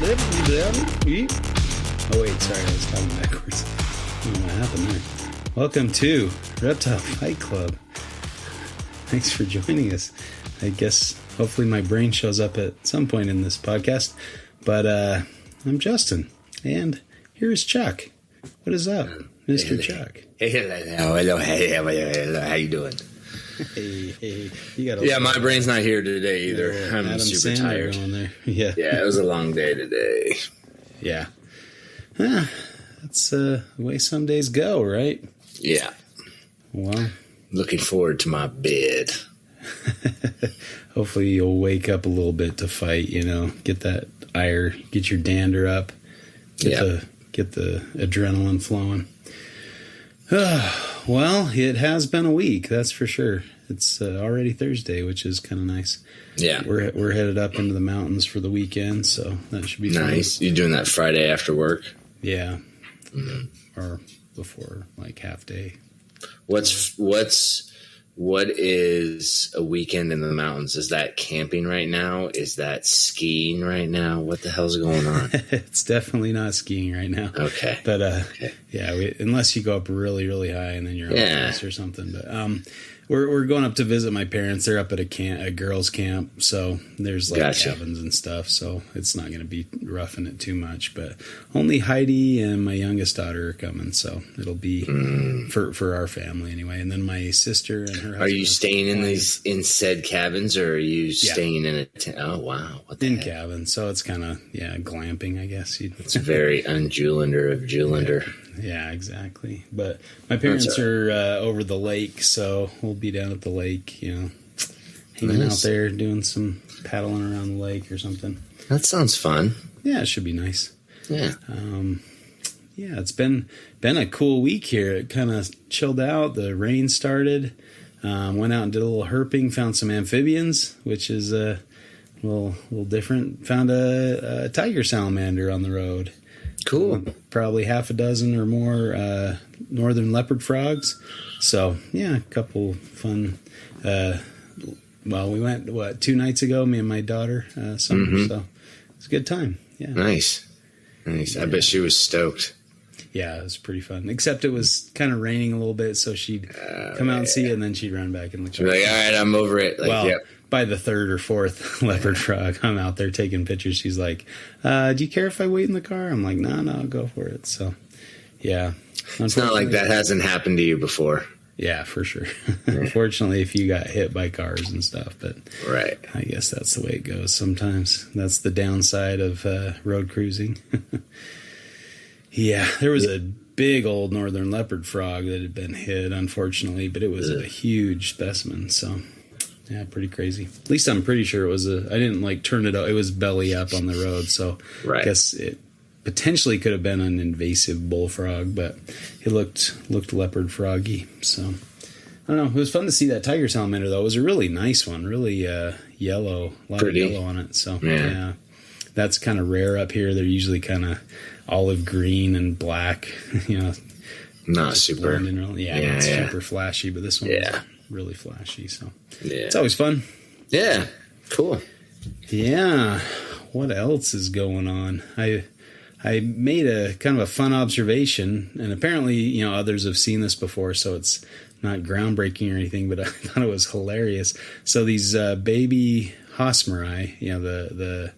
Oh wait, sorry, I was talking backwards. I don't know what happened there. Welcome to Reptile Fight Club. Thanks for joining us. I guess hopefully my brain shows up at some point in this podcast. But I'm Justin, and here's Chuck. What is up, Mr. Chuck? Hello. How you doing? Hey. You got my brain's not here today either. I'm Adam super Sandler tired. going there. Yeah, it was a long day today. Yeah. That's the way some days go, right? Yeah. Well, looking forward to my bed. Hopefully you'll wake up a little bit to fight, get that ire, get your dander up, get the adrenaline flowing. Well, it has been a week, that's for sure. It's already Thursday, which is kind of nice. Yeah. We're headed up into the mountains for the weekend, so that should be nice. fun. You doing that Friday after work? Yeah. Mm-hmm. Or before, like, half day. What is a weekend in the mountains? Is that camping right now? Is that skiing right now? What the hell's going on? It's definitely not skiing right now. Okay. But, unless you go up really, really high and then you're on a bus or something. But we're going up to visit my parents. They're up at a girls' camp, so there's cabins and stuff, so it's not going to be roughing it too much. But only Heidi and my youngest daughter are coming, so it'll be for our family anyway. And then my sister and her husband. Are you staying in said cabins, or are you staying in a tent? Oh, wow. What the heck? Cabin, so it's kind of, glamping, I guess. It's very unjulander of Julander. Yeah, exactly. But my parents are over the lake, so we'll be down at the lake, hanging out there, doing some paddling around the lake or something. That sounds fun. Yeah, it should be nice. Yeah. It's been a cool week here. It kind of chilled out. The rain started. Went out and did a little herping. Found some amphibians, which is a little different. Found a tiger salamander on the road. Cool. Probably half a dozen or more northern leopard frogs. So, a couple fun. We went 2 nights ago, me and my daughter, summer, so it's a good time. Yeah. Nice. I bet she was stoked. Yeah, it was pretty fun. Except it was kind of raining a little bit, so she'd come out and see it, and then she'd run back in the car. She'd be like, all right, I'm over it. By the 3rd or 4th leopard frog, I'm out there taking pictures. She's like, do you care if I wait in the car? I'm like, no, go for it. So, yeah. It's not like that hasn't happened to you before. Yeah, for sure. Unfortunately, if you got hit by cars and stuff, but right. I guess that's the way it goes sometimes. That's the downside of road cruising. Yeah, there was a big old northern leopard frog that had been hit, unfortunately, but it was a huge specimen, so... Yeah, pretty crazy. At least I'm pretty sure it was I didn't turn it out. It was belly up on the road, so I guess it potentially could have been an invasive bullfrog, but it looked leopard froggy. So I don't know. It was fun to see that tiger salamander though. It was a really nice one, really yellow, a lot of yellow on it. So yeah, that's kind of rare up here. They're usually kind of olive green and black. Not super. Not super flashy, but this one was really flashy. So it's always fun. Yeah, cool. Yeah, what else is going on? I made a kind of a fun observation, and apparently others have seen this before, so it's not groundbreaking or anything, but I thought it was hilarious. So these baby hosmeri, the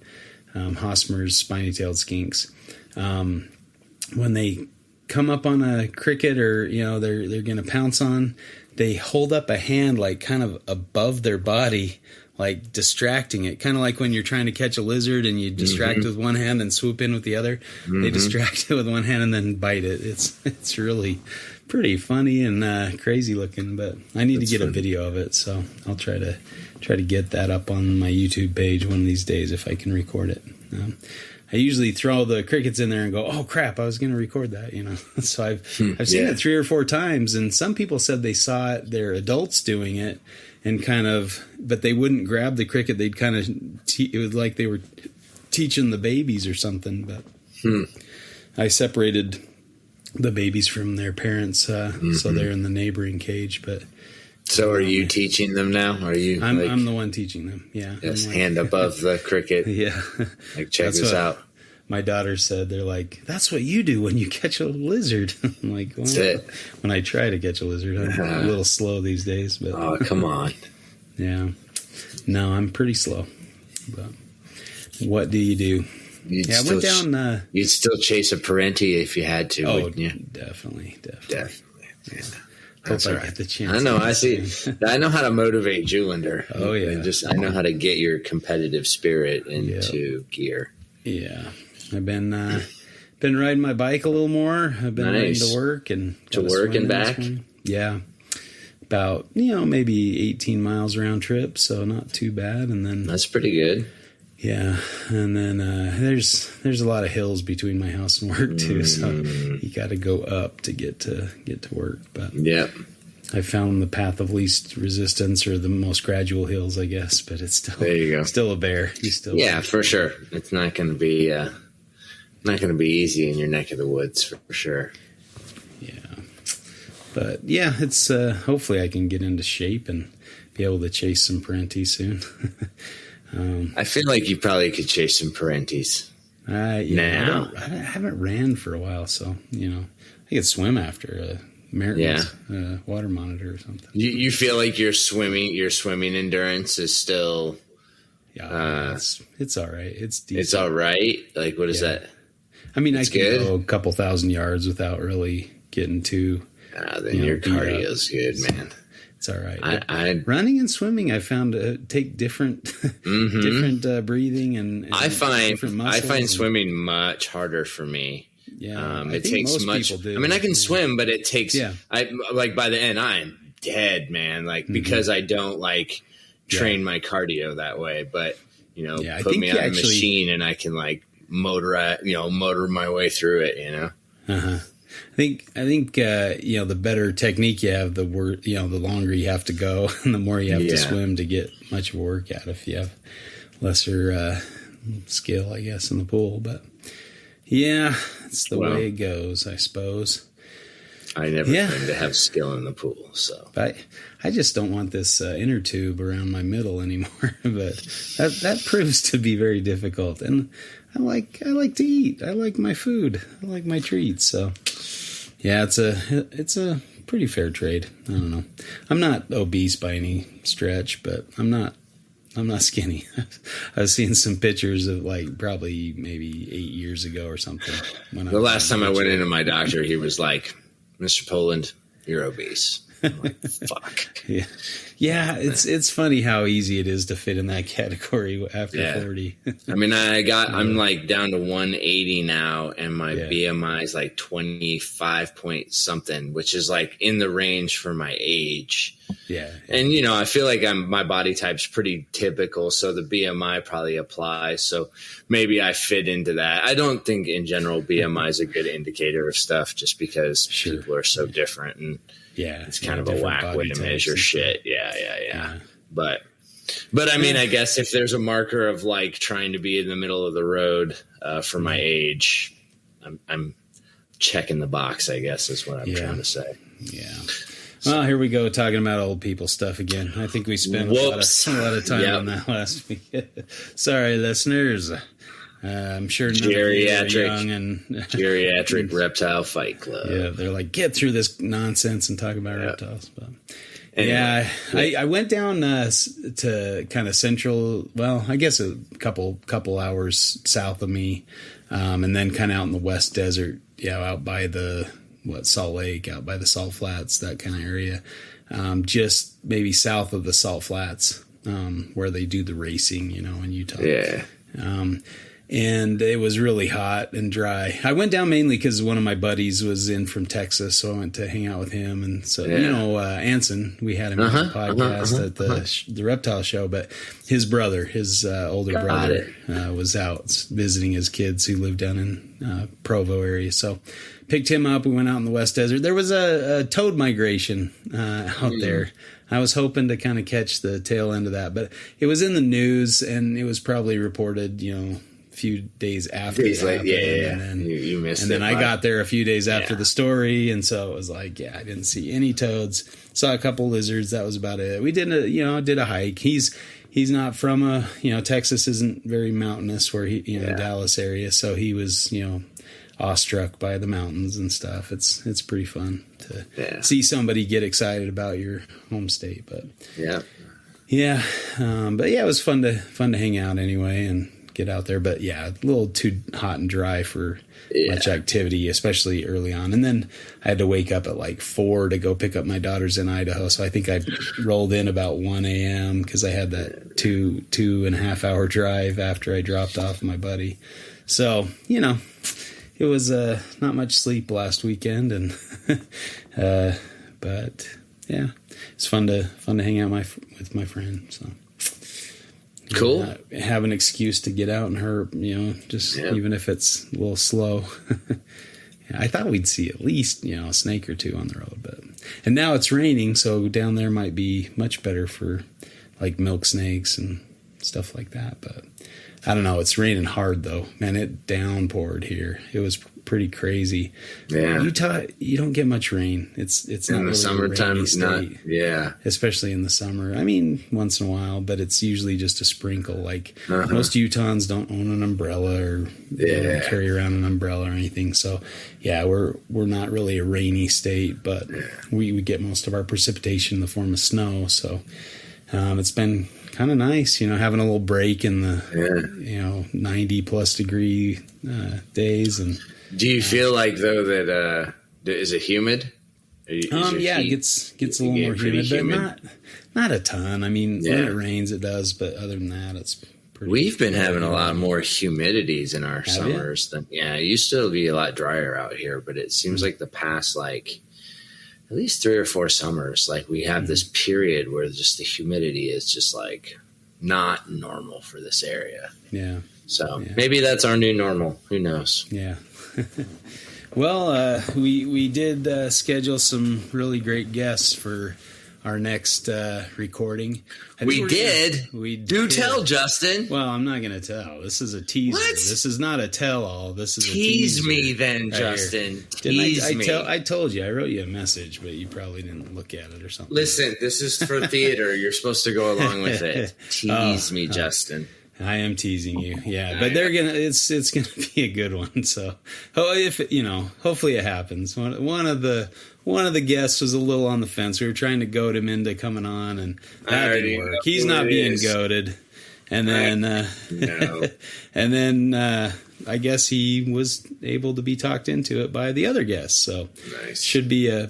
hosmers, spiny-tailed skinks, when they come up on a cricket or they're going to pounce on, they hold up a hand kind of above their body, distracting it, kind of like when you're trying to catch a lizard and you distract with one hand and swoop in with the other. They distract it with one hand and then bite it. It's really pretty funny and crazy looking, but I need to get a video of it, so I'll try to get that up on my YouTube page one of these days if I can record it. I usually throw the crickets in there and go, oh crap, I was going to record that, So I've seen it 3 or 4 times, and some people said they saw it, their adults doing it, and but they wouldn't grab the cricket. They'd kind of, it was like they were teaching the babies or something. But I separated the babies from their parents, so they're in the neighboring cage. But so, are you teaching them now? Are you? I'm the one teaching them. Yeah. Yes, hand above the cricket. Yeah. Check this out. my daughter said, they're like, that's what you do when you catch a lizard. I'm like, well, That's it. when I try to catch a lizard, I'm a little slow these days. But Oh, come on. yeah. No, I'm pretty slow. But what do you do? I went down. You'd still chase a parenti if you had to, wouldn't you? Definitely. Yeah. Hope I get the chance. I know. I see. I know how to motivate Julinder. Oh, yeah. And I know how to get your competitive spirit into gear. Yeah. I've been riding my bike a little more. I've been riding to work and back. Yeah. About, maybe 18 miles round trip, so not too bad. And then that's pretty good. Yeah, and then there's a lot of hills between my house and work too, so you got to go up to get to work. But yeah, I found the path of least resistance, or the most gradual hills, I guess. But it's still there you go. Still a bear. For sure. It's not going to be easy in your neck of the woods for sure. Yeah, but yeah, it's hopefully I can get into shape and be able to chase some parenti soon. I feel like you probably could chase some parentis. Now. I haven't ran for a while, so I could swim after a marathon, water monitor or something. You feel like your swimming endurance is still. Yeah, it's all right. It's decent. It's all right. Like, what is that? I mean, I can go a couple thousand yards without really getting too. Then your cardio's good, man. It's all right. Running and swimming, I found take different different breathing and I find swimming much harder for me. Yeah, it takes much. I mean, I can swim, but it takes. Yeah. I like by the end, I'm dead, man. Like because I don't train my cardio that way. But put me on a machine and I can motor my way through it. I think the better technique you have, the longer you have to go and the more you have to swim to get much of a workout if you have lesser skill, I guess, in the pool. But yeah, it's the way it goes, I suppose. I never claimed to have skill in the pool, so. But I just don't want this inner tube around my middle anymore. But that proves to be very difficult. And I like to eat. I like my food. I like my treats. So yeah, it's a pretty fair trade. I don't know. I'm not obese by any stretch, but I'm not skinny. I was seeing some pictures of probably maybe 8 years ago or something. The last time I went into my doctor, he was like, "Mr. Poland, you're obese." I'm like, fuck. Yeah. It's funny how easy it is to fit in that category after 40. I mean, I'm down to 180 now, and my BMI is 25 point something, which is in the range for my age. Yeah. And I feel like my body type's pretty typical, so the BMI probably applies. So maybe I fit into that. I don't think in general BMI is a good indicator of stuff, just because people are so different, and it's kind of a whack way to measure shit. Yeah. But I mean, I guess if there's a marker of trying to be in the middle of the road for my age, I'm checking the box, I guess is what I'm trying to say. Yeah. Well, here we go talking about old people stuff again. I think we spent a lot of time on that last week. Sorry, listeners. I'm sure none of you are young and geriatric reptile fight club. Yeah, they're like, get through this nonsense and talk about reptiles. But anyway, I went down to kind of central. Well, I guess a couple hours south of me, and then kind of out in the West Desert. Out by the Salt Lake, out by the Salt Flats, that kind of area. Just maybe south of the Salt Flats, where they do the racing, in Utah. Yeah. And it was really hot and dry. I went down mainly because one of my buddies was in from Texas, so I went to hang out with him. And so, Anson, we had him on the podcast at the Reptile Show, but his brother, his older brother, was out visiting his kids who lived down in Provo area. So picked him up. We went out in the West Desert. There was a toad migration out there. I was hoping to kind of catch the tail end of that, but it was in the news, and it was probably reported, few days after. Days late, happened, yeah. And then, you missed and it. then I got there a few days after Yeah. the story, and so it was like, I didn't see any toads. Saw a couple lizards. That was about it. We did a hike. He's not from Texas isn't very mountainous where Dallas area, so he was awestruck by the mountains and stuff. It's pretty fun to see somebody get excited about your home state. But it was fun to hang out anyway and get out there. But a little too hot and dry for much activity, especially early on. And then I had to wake up at like 4 to go pick up my daughters in Idaho. So I think I rolled in about 1 a.m. because I had that 2.5 hour drive after I dropped off my buddy. So it was not much sleep last weekend, and but it's fun to hang out with my friend. So cool. Have an excuse to get out and herp, even if it's a little slow. I thought we'd see at least a snake or two on the road, and now it's raining, so down there might be much better for like milk snakes and stuff like that, but. I don't know. It's raining hard though, man. It downpoured here. It was pretty crazy. Yeah, Utah, you don't get much rain. It's not in the really summertime. It's not. Yeah, especially in the summer. I mean, once in a while, but it's usually just a sprinkle. Like most Utahns don't own an umbrella or carry around an umbrella or anything. So we're not really a rainy state, but we get most of our precipitation in the form of snow. So it's been kind of nice, having a little break in the 90 plus degree days. And do you feel like though that is it humid? It gets a little more humid, but not a ton. I mean, when it rains, it does, but other than that, it's pretty. We've been having a lot more humidities in our summers than it used to be a lot drier out here, but it seems like the past at least 3 or 4 summers, like we have this period where just the humidity is just like not normal for this area. Yeah. So maybe that's our new normal. Who knows? Yeah. Well, we did schedule some really great guests for our next recording. We did. Tell, Justin. Well, I'm not going to tell. This is a teaser. What? This is not a tell-all. This is Tease a teaser. me then, right Justin. Here. Tease me. I told you. I wrote you a message, but you probably didn't look at it or something. Listen, this is for theater. You're supposed to go along with it. Tease me, Justin. I am teasing you, but they're gonna. It's gonna be a good one. So, hopefully it happens. One of the guests was a little on the fence. We were trying to goad him into coming on, and that didn't work. He's not being goaded. And then, and then I guess he was able to be talked into it by the other guests. So nice. Should be a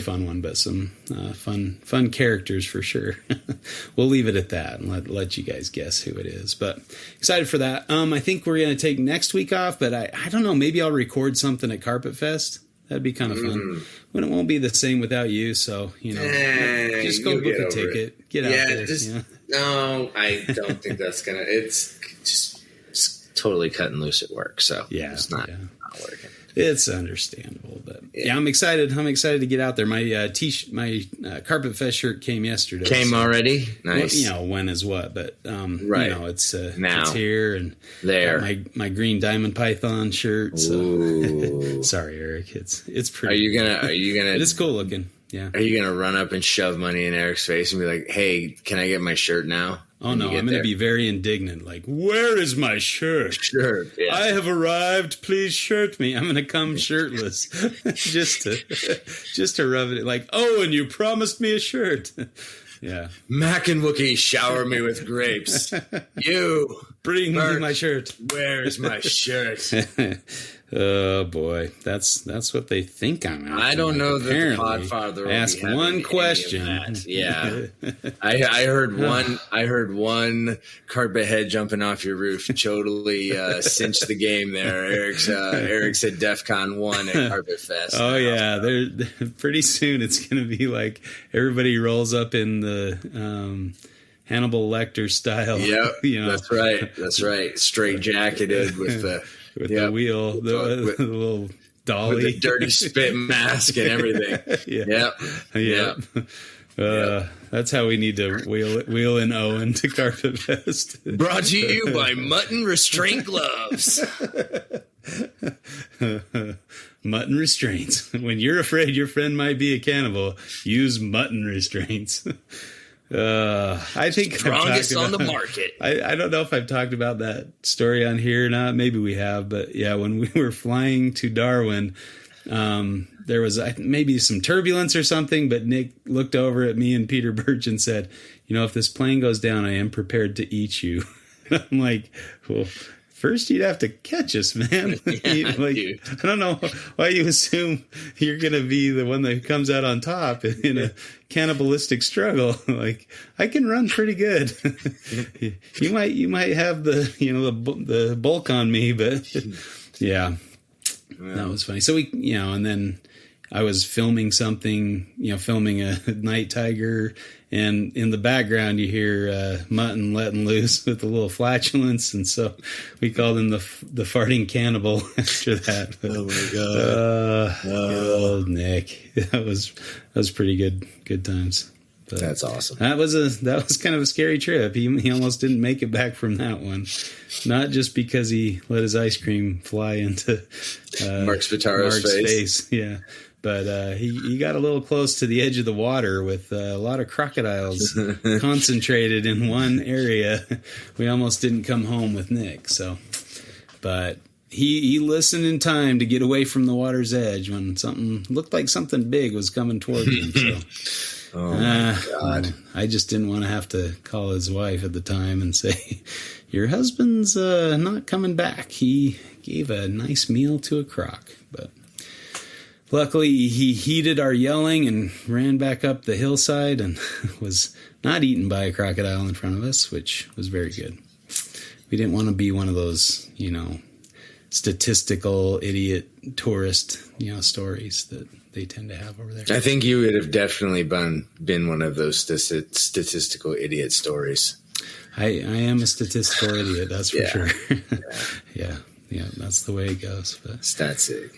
fun one, but some fun characters for sure. We'll leave it at that and let you guys guess who it is. But excited for that. I think we're going to take next week off, but I don't know. Maybe I'll record something at Carpet Fest. That'd be kind of fun. When it won't be the same without you. So just go book a ticket. Get out there. No, I don't think that's gonna. It's totally cutting loose at work, so it's not working. It's understandable, but I'm excited. I'm excited to get out there. My Carpet Fest shirt came yesterday. Came already? Nice. Well, when is what? But right. It's now. It's here and there. My green diamond python shirt. So. Sorry, Eric. It's pretty. Are you gonna? It's cool looking. Yeah. Are you gonna run up and shove money in Eric's face and be like, "Hey, can I get my shirt now?" Oh no, I'm going to be very indignant. Like, where is my shirt? Shirt. Yeah. I have arrived. Please shirt me. I'm going to come shirtless, just to rub it. Like, oh, and you promised me a shirt. Yeah. Mac and Wookie shower me with grapes. You bring me my shirt. Where's my shirt? Oh boy, that's what they think I'm out. I don't know that the Podfather will ask one question. Yeah, I heard one. I heard one carpet head jumping off your roof totally cinched the game there. Eric said DEFCON 1 at Carpet Fest. Oh yeah, they're pretty soon it's going to be like everybody rolls up in the Hannibal Lecter style. Yep, that's right. Straight jacketed with the. The wheel, the little dolly. With the dirty spit mask and everything. Yep. That's how we need to wheel in Owen to Carpet Fest. Brought to you by Mutton Restraint Gloves. Mutton restraints. When you're afraid your friend might be a cannibal, use mutton restraints. I think strongest on the market. I don't know if I've talked about that story on here or not. Maybe we have, but yeah, when we were flying to Darwin, there was maybe some turbulence or something, but Nick looked over at me and Peter Birch and said, if this plane goes down, I am prepared to eat you. I'm like, well, first you'd have to catch us, man. Dude. I don't know why you assume you're going to be the one that comes out on top in a cannibalistic struggle. Like, I can run pretty good. you might have the bulk on me, but yeah. That was funny. So we, and then I was filming something, filming a night tiger, and in the background you hear Mutton letting loose with a little flatulence, and so we called him the farting cannibal after that. But, oh my god! Old Nick, that was pretty good times. But that's awesome. That was kind of a scary trip. He almost didn't make it back from that one. Not just because he let his ice cream fly into Mark Spataro's face. Yeah. But he got a little close to the edge of the water with a lot of crocodiles concentrated in one area. We almost didn't come home with Nick. So, but he listened in time to get away from the water's edge when something looked like something big was coming towards him. So. Oh my God. I just didn't want to have to call his wife at the time and say, your husband's not coming back. He gave a nice meal to a croc. But luckily, he heeded our yelling and ran back up the hillside and was not eaten by a crocodile in front of us, which was very good. We didn't want to be one of those, statistical idiot tourist, stories that they tend to have over there. I think you would have definitely been one of those statistical idiot stories. I am a statistical idiot, that's for sure. Yeah. Yeah, that's the way it goes. But Statsig.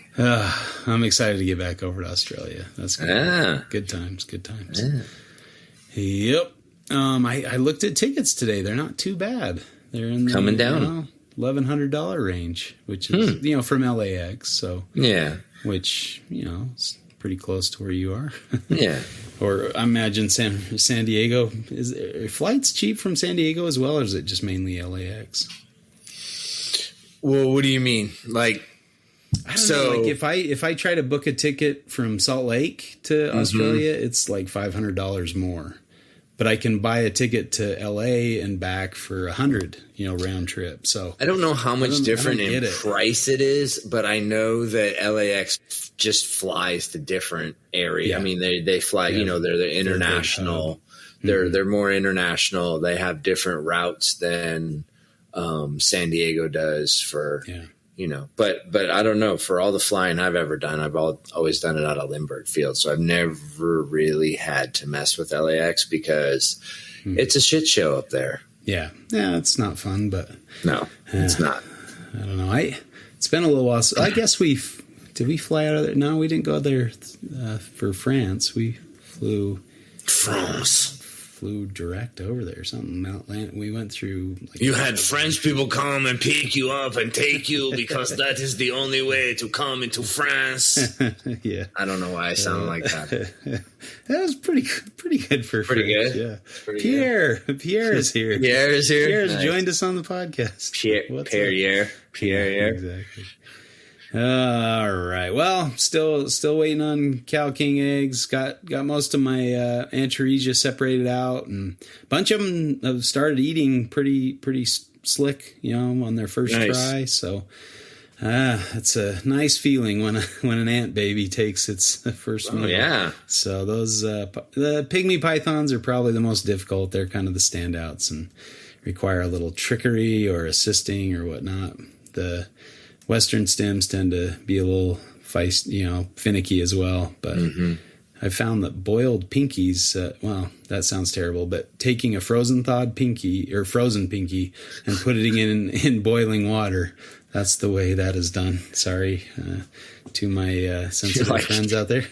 I'm excited to get back over to Australia. That's good. Yeah. Good times. Yeah. Yep. I looked at tickets today. They're not too bad. They're in the coming down $1,100 range, which is from LAX. So yeah, which is pretty close to where you are. Yeah. Or I imagine San Diego. Are flights cheap from San Diego as well, or is it just mainly LAX? Well, what do you mean? Like, I don't know. Like if I try to book a ticket from Salt Lake to Australia, it's like $500 more. But I can buy a ticket to LA and back for $100, round trip. So I don't know how much different in price it is, but I know that LAX just flies to different areas. Yeah. I mean, they fly. They're international. They're more international. They have different routes than San Diego does for. Yeah. But I don't know. For all the flying I've ever done, I've always done it out of Lindbergh Field. So I've never really had to mess with LAX because it's a shit show up there. Yeah. Yeah, it's not fun, but. No, it's not. I don't know. It's been a little while. So I guess did we fly out of there? No, we didn't go there for France. We flew. France. Flew direct over there or something. We went through. You had French people come and pick you up and take you because that is the only way to come into France. Yeah, I don't know why I sound like that. That was pretty good for pretty French. good. Yeah, pretty Pierre is here. Pierre is here. Pierre's nice. Joined us on the podcast. Pierre. Exactly. All right. Well, still waiting on cow king eggs. Got most of my Antaresia separated out, and a bunch of them have started eating pretty slick, on their first try. So it's a nice feeling when an ant baby takes its first meal. Oh yeah. So those the pygmy pythons are probably the most difficult. They're kind of the standouts and require a little trickery or assisting or whatnot. The Western stems tend to be a little finicky as well. But I found that boiled pinkies, that sounds terrible, but taking a frozen pinky and putting it in boiling water, that's the way that is done. Sorry to my sensitive friends out there,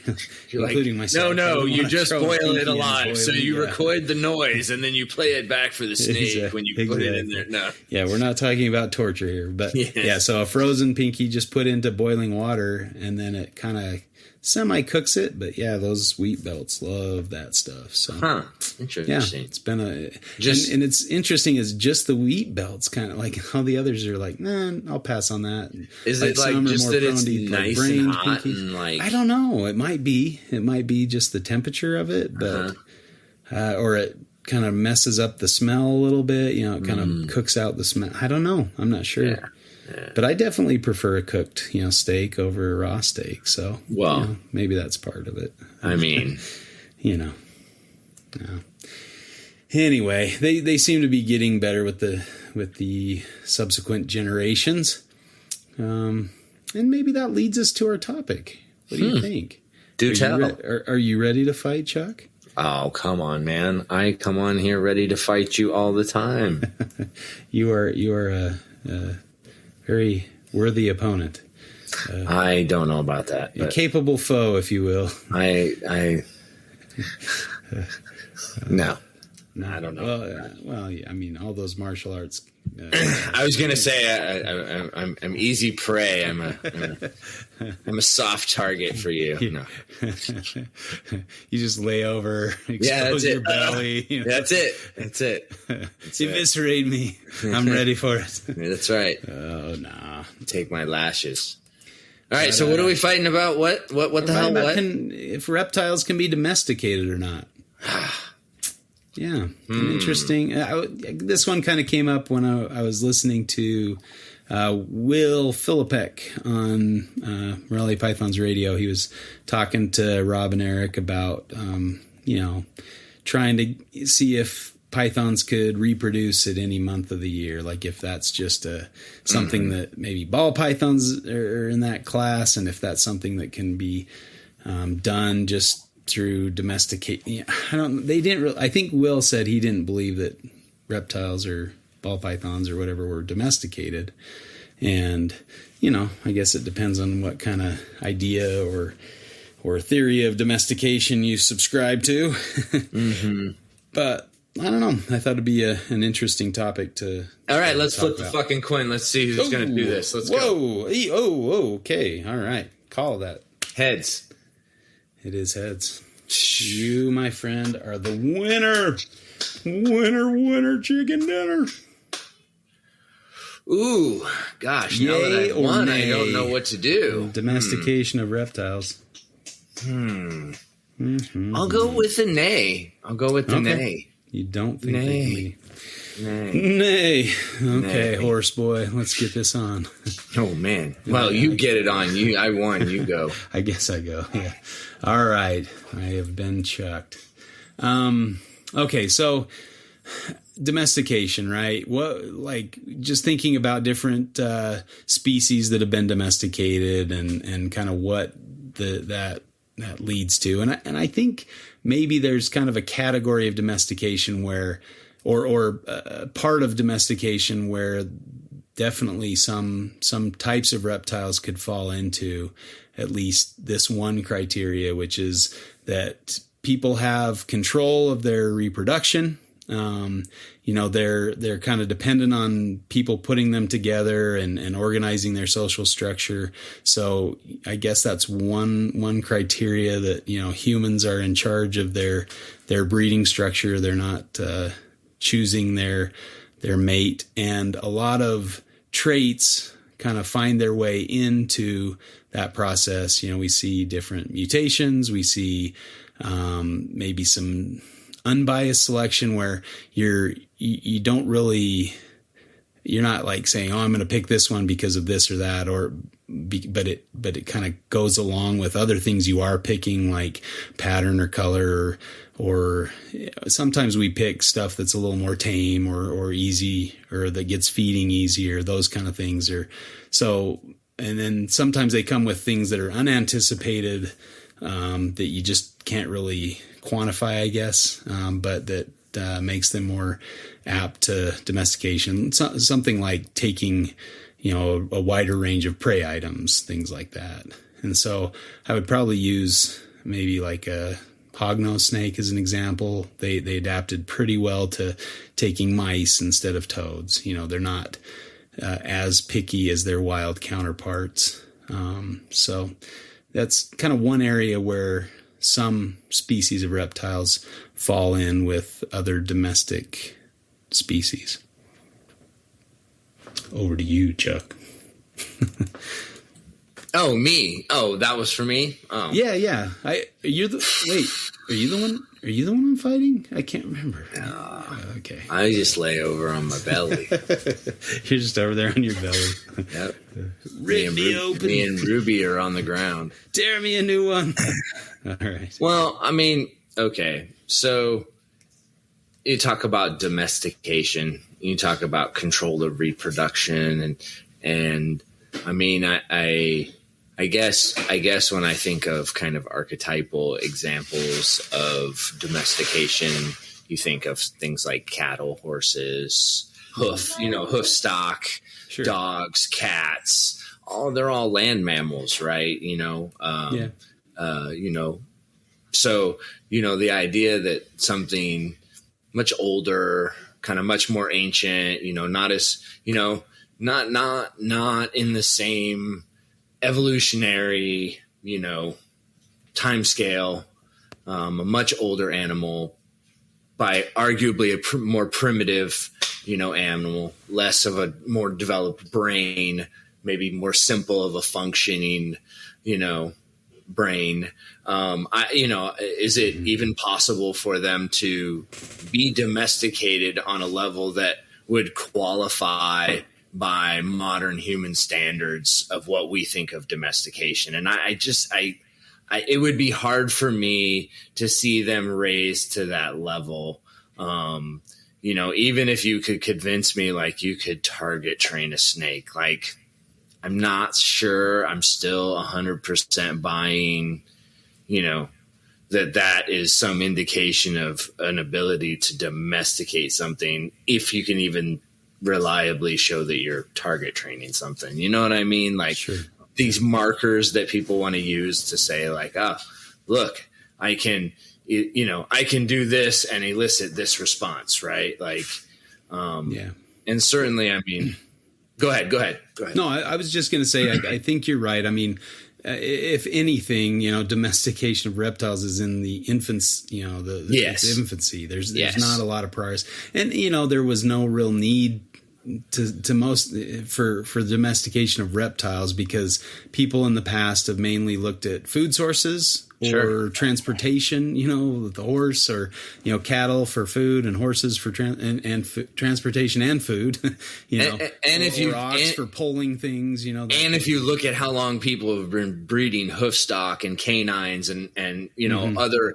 including myself. No, you just boil it alive. So you record the noise and then you play it back for the snake when you put it in there. No. Yeah, we're not talking about torture here. But yeah, so a frozen pinky just put into boiling water and then it kind of semi-cooks it. But yeah, those wheat belts love that stuff. So interesting. Yeah, it's been and it's interesting is just the wheat belts kind of like all the others are like, nah, I'll pass on that. Is it like just that it's nice and hot and like? I don't know. It might be just the temperature of it, but or it kind of messes up the smell a little bit. You know, it kind of cooks out the smell. I don't know. I'm not sure. Yeah. Yeah. But I definitely prefer a cooked, steak over a raw steak. So, maybe that's part of it. I mean, No. Anyway, they seem to be getting better with the subsequent generations, and maybe that leads us to our topic. What do you think? Do tell. Are you ready to fight, Chuck? Oh, come on, man! I come on here ready to fight you all the time. You are a very worthy opponent. I don't know about that. A capable foe, if you will. No, I don't know. Well, I mean, all those martial arts. I was gonna say I'm easy prey. I'm a soft target for you. No. You just lay over, expose your belly. That's it. Eviscerate me. I'm ready for it. That's right. Oh no! Take my lashes. All right. So what are we fighting about? What the hell? What? If reptiles can be domesticated or not? Yeah, interesting. This one kind of came up when I was listening to Will Philippek on Morelia Python's radio. He was talking to Rob and Eric about, trying to see if pythons could reproduce at any month of the year. Like if that's just something that maybe ball pythons are in that class, and if that's something that can be done just through domesticate. I think Will said he didn't believe that reptiles or ball pythons or whatever were domesticated. And, I guess it depends on what kind of idea or theory of domestication you subscribe to. But I don't know. I thought it'd be an interesting topic to. All right, let's flip the fucking coin. Let's see who's going to do this. Let's go. Whoa. Okay. All right. Call that. Heads. It is heads. You, my friend, are the winner. Winner, chicken dinner. Ooh, gosh. Now that I won, I don't know what to do. Domestication of reptiles. I'll go with the nay. Nay. You don't think they can be? Nay. Okay, horse boy, let's get this on. Oh, man. Well, you get it on. I won. You go. I guess I go. Yeah. All right. I have been chucked. Okay, so domestication, right? Just thinking about different species that have been domesticated and kind of what that leads to. And I think maybe there's kind of a category of domestication where or part of domestication where definitely some types of reptiles could fall into at least this one criteria, which is that people have control of their reproduction. They're kind of dependent on people putting them together and organizing their social structure. So I guess that's one criteria that, humans are in charge of their breeding structure. They're not choosing their mate, and a lot of traits kind of find their way into that process. We see different mutations. We see maybe some unbiased selection where you're not like saying, oh, I'm going to pick this one because of this or that, but it kind of goes along with other things you are picking, like pattern or color, or sometimes we pick stuff that's a little more tame or easy, or that gets feeding easier, those kind of things. And then sometimes they come with things that are unanticipated, that you just can't really quantify, I guess, but that makes them more apt to domestication. Something like taking a wider range of prey items, things like that. And so I would probably use maybe like a hognose snake as an example. They adapted pretty well to taking mice instead of toads. They're not as picky as their wild counterparts. So that's kind of one area where some species of reptiles fall in with other domestic species. Over to you, Chuck. Oh, me. Oh, that was for me? Oh. Yeah. Are you the one? Are you the one I'm fighting? I can't remember. Okay. I just lay over on my belly. You're just over there on your belly. Yep. Rip me open. Me and Ruby are on the ground. Dare me a new one. All right. Well, I mean, okay. So you talk about domestication. You talk about control of reproduction, and I mean, I guess when I think of kind of archetypal examples of domestication, you think of things like cattle, horses, hoof stock, sure. Dogs, cats. They're all land mammals, right? So, the idea that something much older, kind of much more ancient, not as, not in the same evolutionary, time scale, a much older animal by arguably a more primitive, animal, less of a more developed brain, maybe more simple of a functioning, brain. Is it even possible for them to be domesticated on a level that would qualify by modern human standards of what we think of domestication? And it would be hard for me to see them raised to that level. Even if you could convince me, like, you could target train a snake, like, I'm not sure I'm still 100% buying, that is some indication of an ability to domesticate something if you can even reliably show that you're target training something. You know what I mean? Like, sure. These markers that people want to use to say, like, look, I can do this and elicit this response, right? Like, yeah. And certainly, I mean, go ahead. No, I was just going to say, I think you're right. I mean, if anything, domestication of reptiles is in the infancy, its infancy. There's not a lot of progress. And, there was no real need to most for domestication of reptiles because people in the past have mainly looked at food sources or sure. transportation, the horse or, cattle for food and horses for transportation and food, and if you rocks for pulling things, and if you look at how long people have been breeding hoof stock and canines and mm-hmm. other,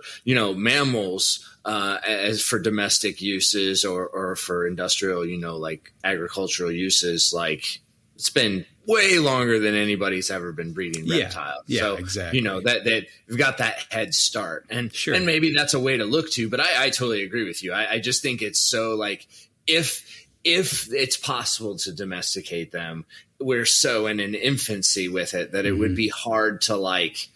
mammals, as for domestic uses or for industrial, like agricultural uses, like it's been way longer than anybody's ever been breeding reptiles. Yeah, so, exactly. That we've got that head start, and sure. and maybe that's a way to look to. But I totally agree with you. I just think it's so, like, if it's possible to domesticate them, we're so in an infancy with it that it mm-hmm. would be hard to, like,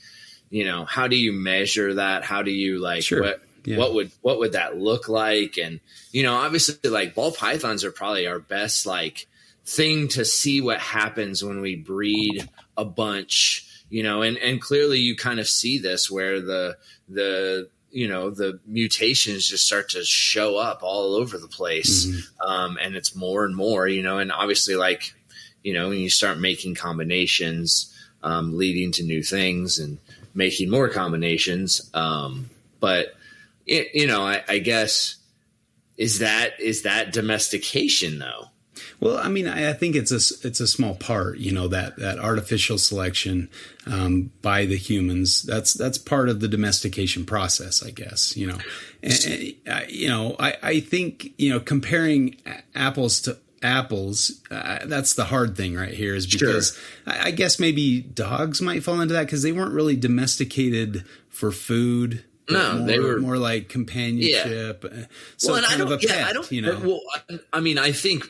how do you measure that? How do you, like, sure. what would that look like? And, obviously, like, ball pythons are probably our best, like, thing to see what happens when we breed a bunch, and clearly you kind of see this where the mutations just start to show up all over the place. Mm-hmm. And it's more and more, and obviously, like, when you start making combinations, leading to new things and making more combinations. But I guess, is that domestication though? Well, I mean, I think it's a small part, that artificial selection by the humans. That's part of the domestication process, I guess. I think comparing apples to apples, that's the hard thing right here, is because sure. I guess maybe dogs might fall into that because they weren't really domesticated for food. No, they were more like companionship. Yeah. So kind of a pet, Well, I mean, I think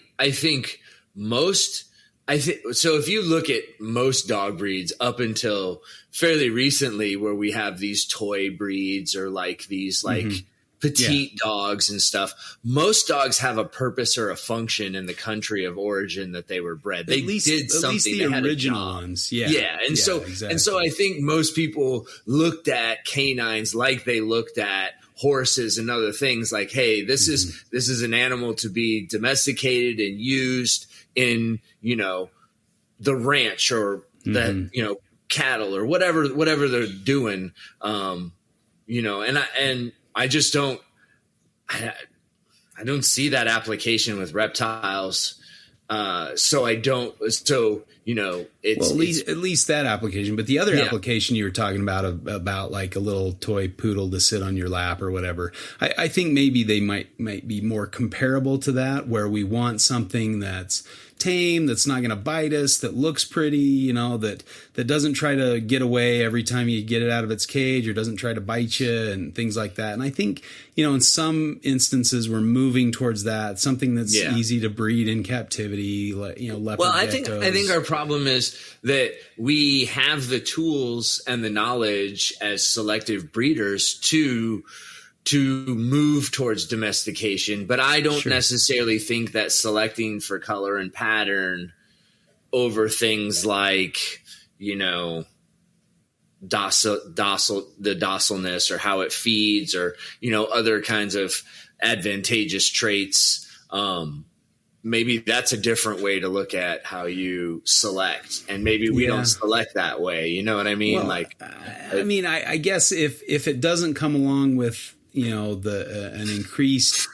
most I think so. If you look at most dog breeds up until fairly recently, where we have these toy breeds or like these like petite dogs and stuff, most dogs have a purpose or a function in the country of origin that they were bred. They did something. At least the original ones, And so I think most people looked at canines like they looked at horses and other things. Like, hey, this is an animal to be domesticated and used in, you know, the ranch or that, you know, cattle or whatever they're doing. You know, and I just don't, I don't see that application with reptiles. So you know, it's at least that application, but the other application you were talking about like a little toy poodle to sit on your lap or whatever. I think maybe they might be more comparable to that, where we want something that's tame, that's not going to bite us, that looks pretty, you know, that doesn't try to get away every time you get it out of its cage, or doesn't try to bite you and things like that. And I think, you know, in some instances we're moving towards that, something that's easy to breed in captivity, like, you know, leopard geckos. I think our problem is that we have the tools and the knowledge as selective breeders to move towards domestication, but I don't necessarily think that selecting for color and pattern over things like, you know, the docileness or how it feeds or, you know, other kinds of advantageous traits. Maybe that's a different way to look at how you select, and maybe we don't select that way. You know what I mean? Well, I guess if it doesn't come along with, you know, an increased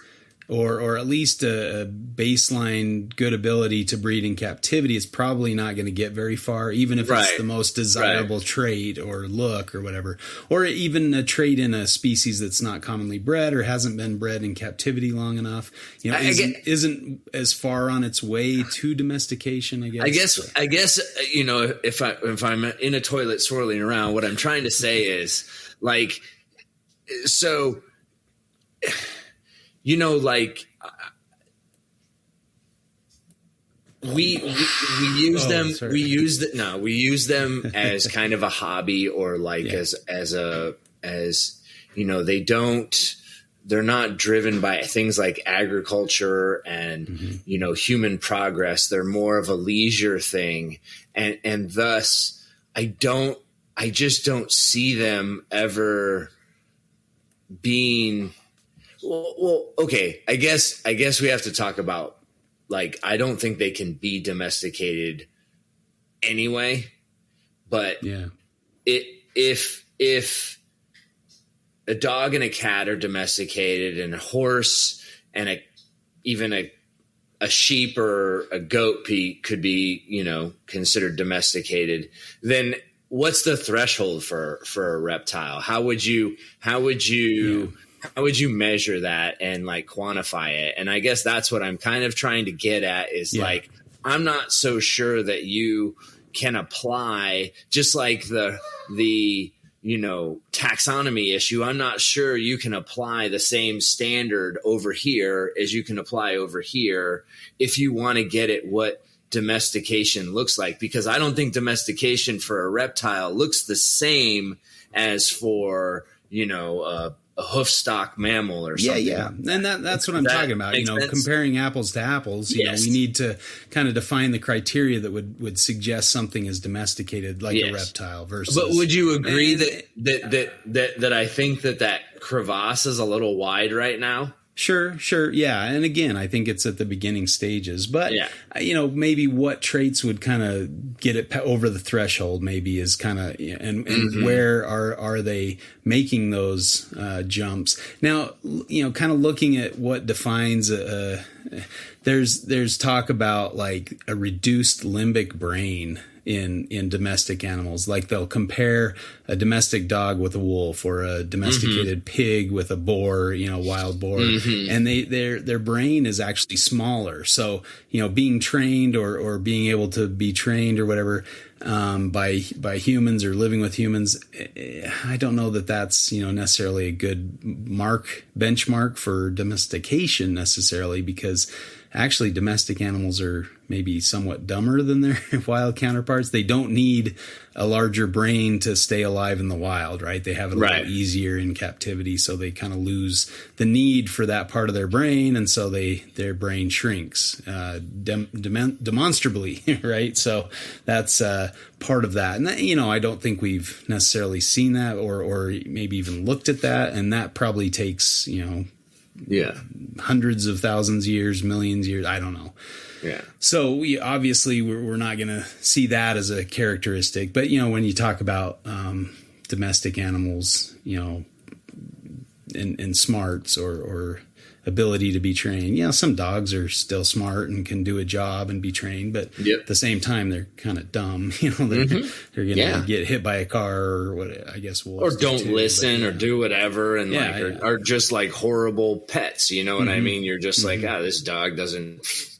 or at least a baseline good ability to breed in captivity, it's probably not going to get very far, even if it's the most desirable trait or look or whatever, or even a trait in a species that's not commonly bred or hasn't been bred in captivity long enough, you know, isn't as far on its way to domestication, I guess. I guess, you know, if I'm in a toilet swirling around, what I'm trying to say is, like, so, you know, like we use them. Sorry. We use them as kind of a hobby, or like as you know, they're not driven by things like agriculture and you know, human progress. They're more of a leisure thing, and thus I just don't see them ever being. Well, okay. I guess we have to talk about, like, I don't think they can be domesticated anyway, but if a dog and a cat are domesticated, and a horse and even a sheep or a goat could be, you know, considered domesticated, then what's the threshold for a reptile? How would you measure that and like quantify it? And I guess that's what I'm kind of trying to get at is like, I'm not so sure that you can apply, just like the, you know, taxonomy issue. I'm not sure you can apply the same standard over here as you can apply over here if you want to get at what domestication looks like, because I don't think domestication for a reptile looks the same as for, you know, a hoofstock mammal or something. Yeah. And that's what I'm talking about. You know, comparing apples to apples, you know, we need to kind of define the criteria that would suggest something is domesticated like a reptile versus. But would you agree that I think that crevasse is a little wide right now? Sure. Yeah. And again, I think it's at the beginning stages, but you know, maybe what traits would kind of get it over the threshold maybe is kind of, and where are they making those jumps? Now, you know, kind of looking at what defines there's talk about like a reduced limbic brain in domestic animals. Like they'll compare a domestic dog with a wolf, or a domesticated pig with a boar, you know, wild boar, and their brain is actually smaller. So, you know, being trained or being able to be trained or whatever, by humans or living with humans, I don't know that that's, necessarily a good benchmark for domestication necessarily, because actually domestic animals are maybe somewhat dumber than their wild counterparts. They don't need a larger brain to stay alive in the wild, right? They have it a little easier in captivity, so they kind of lose the need for that part of their brain, and so their brain shrinks demonstrably, right? So that's part of that. And that, I don't think we've necessarily seen that or maybe even looked at that, and that probably takes, hundreds of thousands of years, millions of years, I don't know. Yeah. So we're not going to see that as a characteristic, but when you talk about domestic animals, and smarts or ability to be trained, some dogs are still smart and can do a job and be trained, but at the same time they're kind of dumb. They're going to get hit by a car or what, I guess, or don't listen or do whatever, and are just like horrible pets. You know what I mean? You're just like, this dog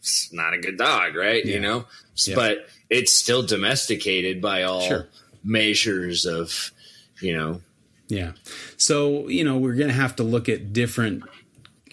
it's not a good dog, right? Yeah. But it's still domesticated by all measures of, Yeah. So, we're going to have to look at different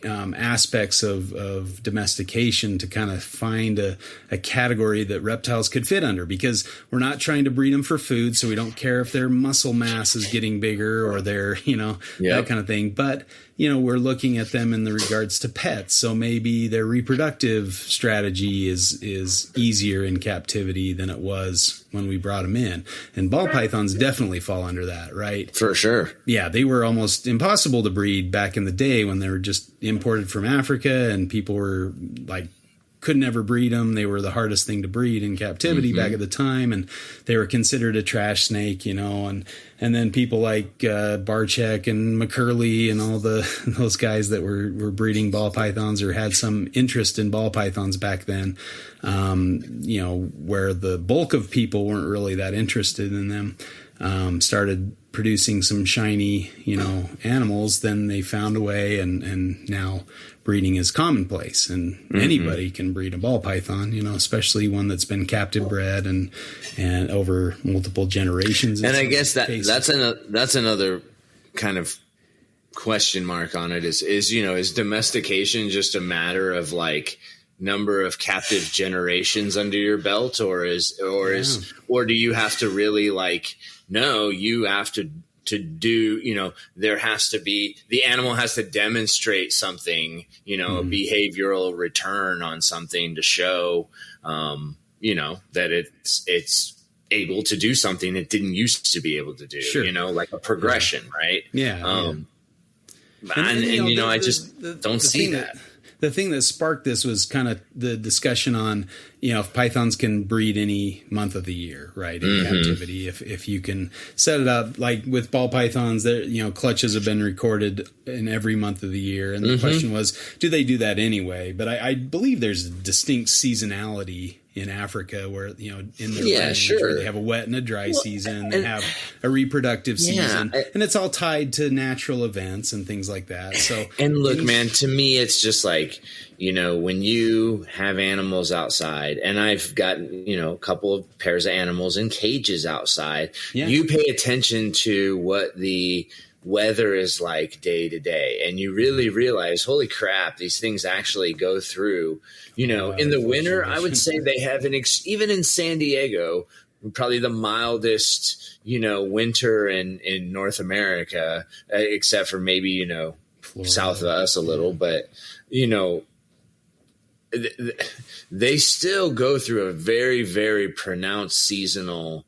aspects of domestication to kind of find a category that reptiles could fit under, because we're not trying to breed them for food. So we don't care if their muscle mass is getting bigger or their, that kind of thing. But, we're looking at them in the regards to pets. So maybe their reproductive strategy is easier in captivity than it was when we brought them in. And ball pythons definitely fall under that, right? For sure. Yeah, they were almost impossible to breed back in the day when they were just imported from Africa, and people were like, could never breed them. They were the hardest thing to breed in captivity back at the time, and they were considered a trash snake, and then people like Barchek and McCurley and all those guys that were breeding ball pythons or had some interest in ball pythons back then, where the bulk of people weren't really that interested in them, started producing some shiny, animals. Then they found a way, and now breeding is commonplace, and anybody can breed a ball python, especially one that's been captive bred and over multiple generations. And I guess that's another kind of question mark on it is domestication just a matter of like number of captive generations under your belt, or do you have to really you have to do, there has to be, the animal has to demonstrate something, a behavioral return on something to show, that it's able to do something it didn't used to be able to do, like a progression, right? Yeah. I just don't see that. The thing that sparked this was kind of the discussion on, if pythons can breed any month of the year, right, in captivity. If you can set it up, like with ball pythons, there, clutches have been recorded in every month of the year. And the question was, do they do that anyway? But I believe there's a distinct seasonality in Africa where, in their range, where they have a wet and a dry season, they have a reproductive season, and it's all tied to natural events and things like that. So, and look, man, to me, it's just like, when you have animals outside, and I've got, a couple of pairs of animals in cages outside, you pay attention to what the weather is like day to day, and you really realize, holy crap, these things actually go through, in the winter. I would say they have even in San Diego, probably the mildest, winter in North America, except for maybe, Florida, south of us a little, but, they still go through a very, very pronounced seasonal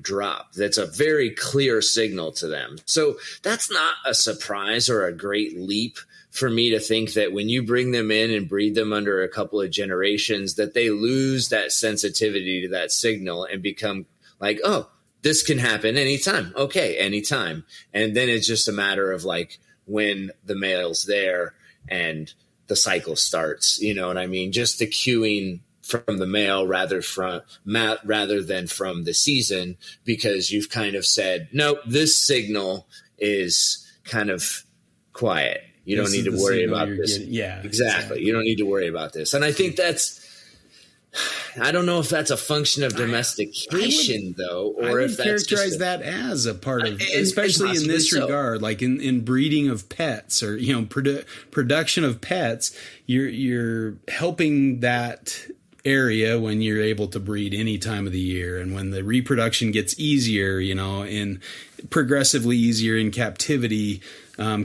drop. That's a very clear signal to them. So that's not a surprise or a great leap for me to think that when you bring them in and breed them under a couple of generations, that they lose that sensitivity to that signal and become like, oh, this can happen anytime. Okay, anytime. And then it's just a matter of like when the male's there and the cycle starts, you know what I mean? Just the cueing from the male rather than from the season, because you've kind of said, nope, this signal is kind of quiet. You don't need to worry about this. Yeah, exactly. You don't need to worry about this. And I think that's I don't know if that's a function of domestication, though, or I would if that's characterize that as a part of, especially in this regard, like in breeding of pets or production of pets. You're helping that area when you're able to breed any time of the year, and when the reproduction gets easier, and progressively easier in captivity.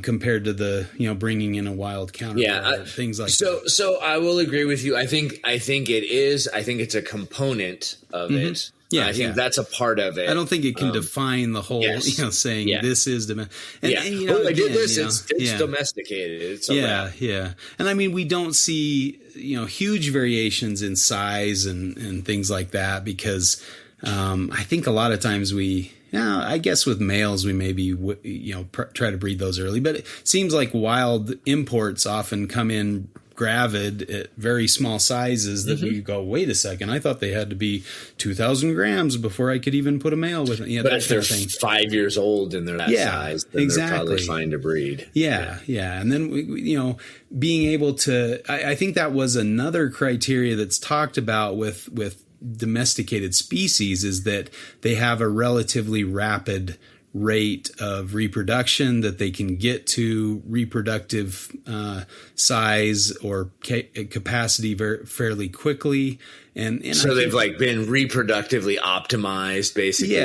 Compared to the bringing in a wild counterpart, things like that. So I will agree with you. I think it is. I think it's a component of it. Yeah, I think that's a part of it. I don't think it can define the whole. Saying this is domesticated. I did this. It's domesticated. It's a wrap. And I mean, we don't see huge variations in size and things like that because I think a lot of times we. Now, I guess with males, we maybe, try to breed those early, but it seems like wild imports often come in gravid at very small sizes that we go, wait a second, I thought they had to be 2,000 grams before I could even put a male with it. But if they're 5 years old and they're that size, then they're probably fine to breed. Yeah. And then, being able to, I think that was another criteria that's talked about with domesticated species is that they have a relatively rapid rate of reproduction, that they can get to reproductive size or capacity fairly quickly. And so they've been reproductively optimized basically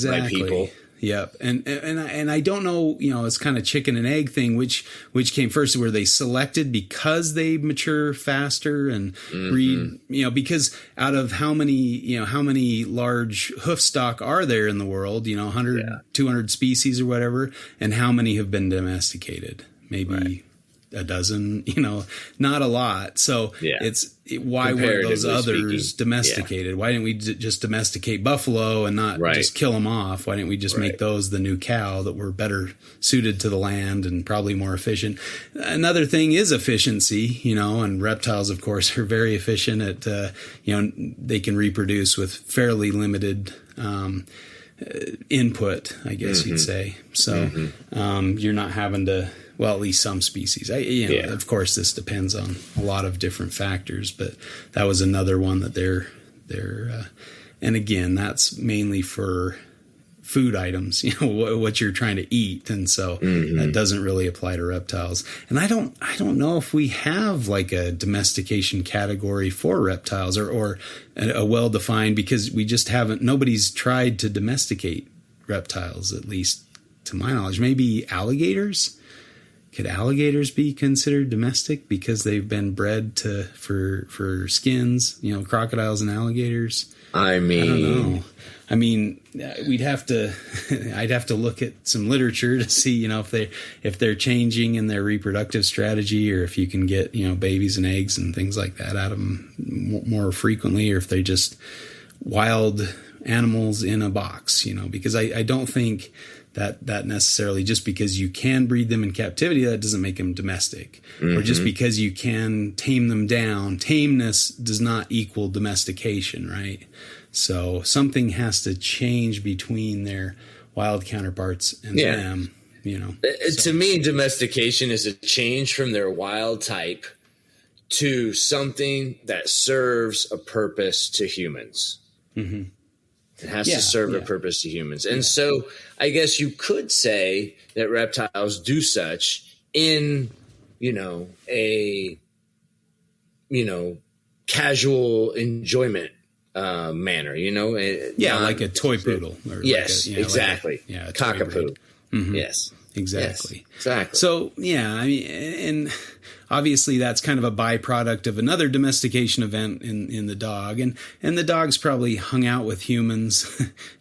by people. Yep. And I don't know, it's kind of chicken and egg thing, which came first. Were they selected because they mature faster and breed, because out of how many large hoof stock are there in the world, 100, 200 species or whatever, and how many have been domesticated? Maybe a dozen, not a lot. So why were those others domesticated? Why didn't we just domesticate buffalo and not just kill them off? Why didn't we just make those the new cow that were better suited to the land and probably more efficient? Another thing is efficiency, and reptiles, of course, are very efficient at, they can reproduce with fairly limited, input, I guess you'd say. So, you're not having to, well, at least some species. Of course, this depends on a lot of different factors, but that was another one that they're and again, that's mainly for food items, what you're trying to eat, and so that doesn't really apply to reptiles. And I don't know if we have like a domestication category for reptiles or a well defined, because we just haven't. Nobody's tried to domesticate reptiles, at least to my knowledge. Maybe alligators. Could alligators be considered domestic because they've been bred for skins? Crocodiles and alligators. I don't know. I mean, I'd have to look at some literature to see, if they're changing in their reproductive strategy, or if you can get, babies and eggs and things like that out of them more frequently, or if they're just wild animals in a box, because I don't think that necessarily, just because you can breed them in captivity, that doesn't make them domestic. Or just because you can tame them down, tameness does not equal domestication, right? So something has to change between their wild counterparts and them, To me, domestication is a change from their wild type to something that serves a purpose to humans. It has to serve a purpose to humans. And so I guess you could say that reptiles do such in, a, casual enjoyment manner, like a toy poodle. Or exactly. Like a cockapoo. Yes, exactly. Yes, exactly. So, I mean, and obviously that's kind of a byproduct of another domestication event in the dog. And the dogs probably hung out with humans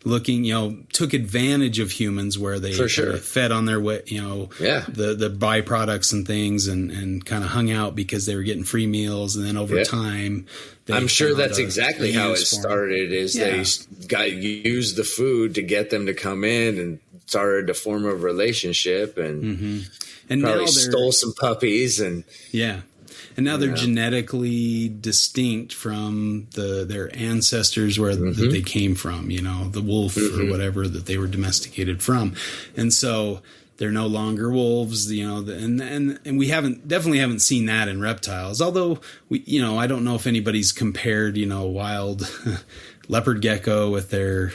took advantage of humans where they fed on their way, the byproducts and things, and kind of hung out because they were getting free meals. And then over time, I'm sure that's exactly how it started, is they used the food to get them to come in and started to form a relationship, and probably stole some puppies, and now they're genetically distinct from their ancestors that they came from, the wolf or whatever that they were domesticated from. And so they're no longer wolves, and we definitely haven't seen that in reptiles. Although I don't know if anybody's compared, wild leopard gecko with their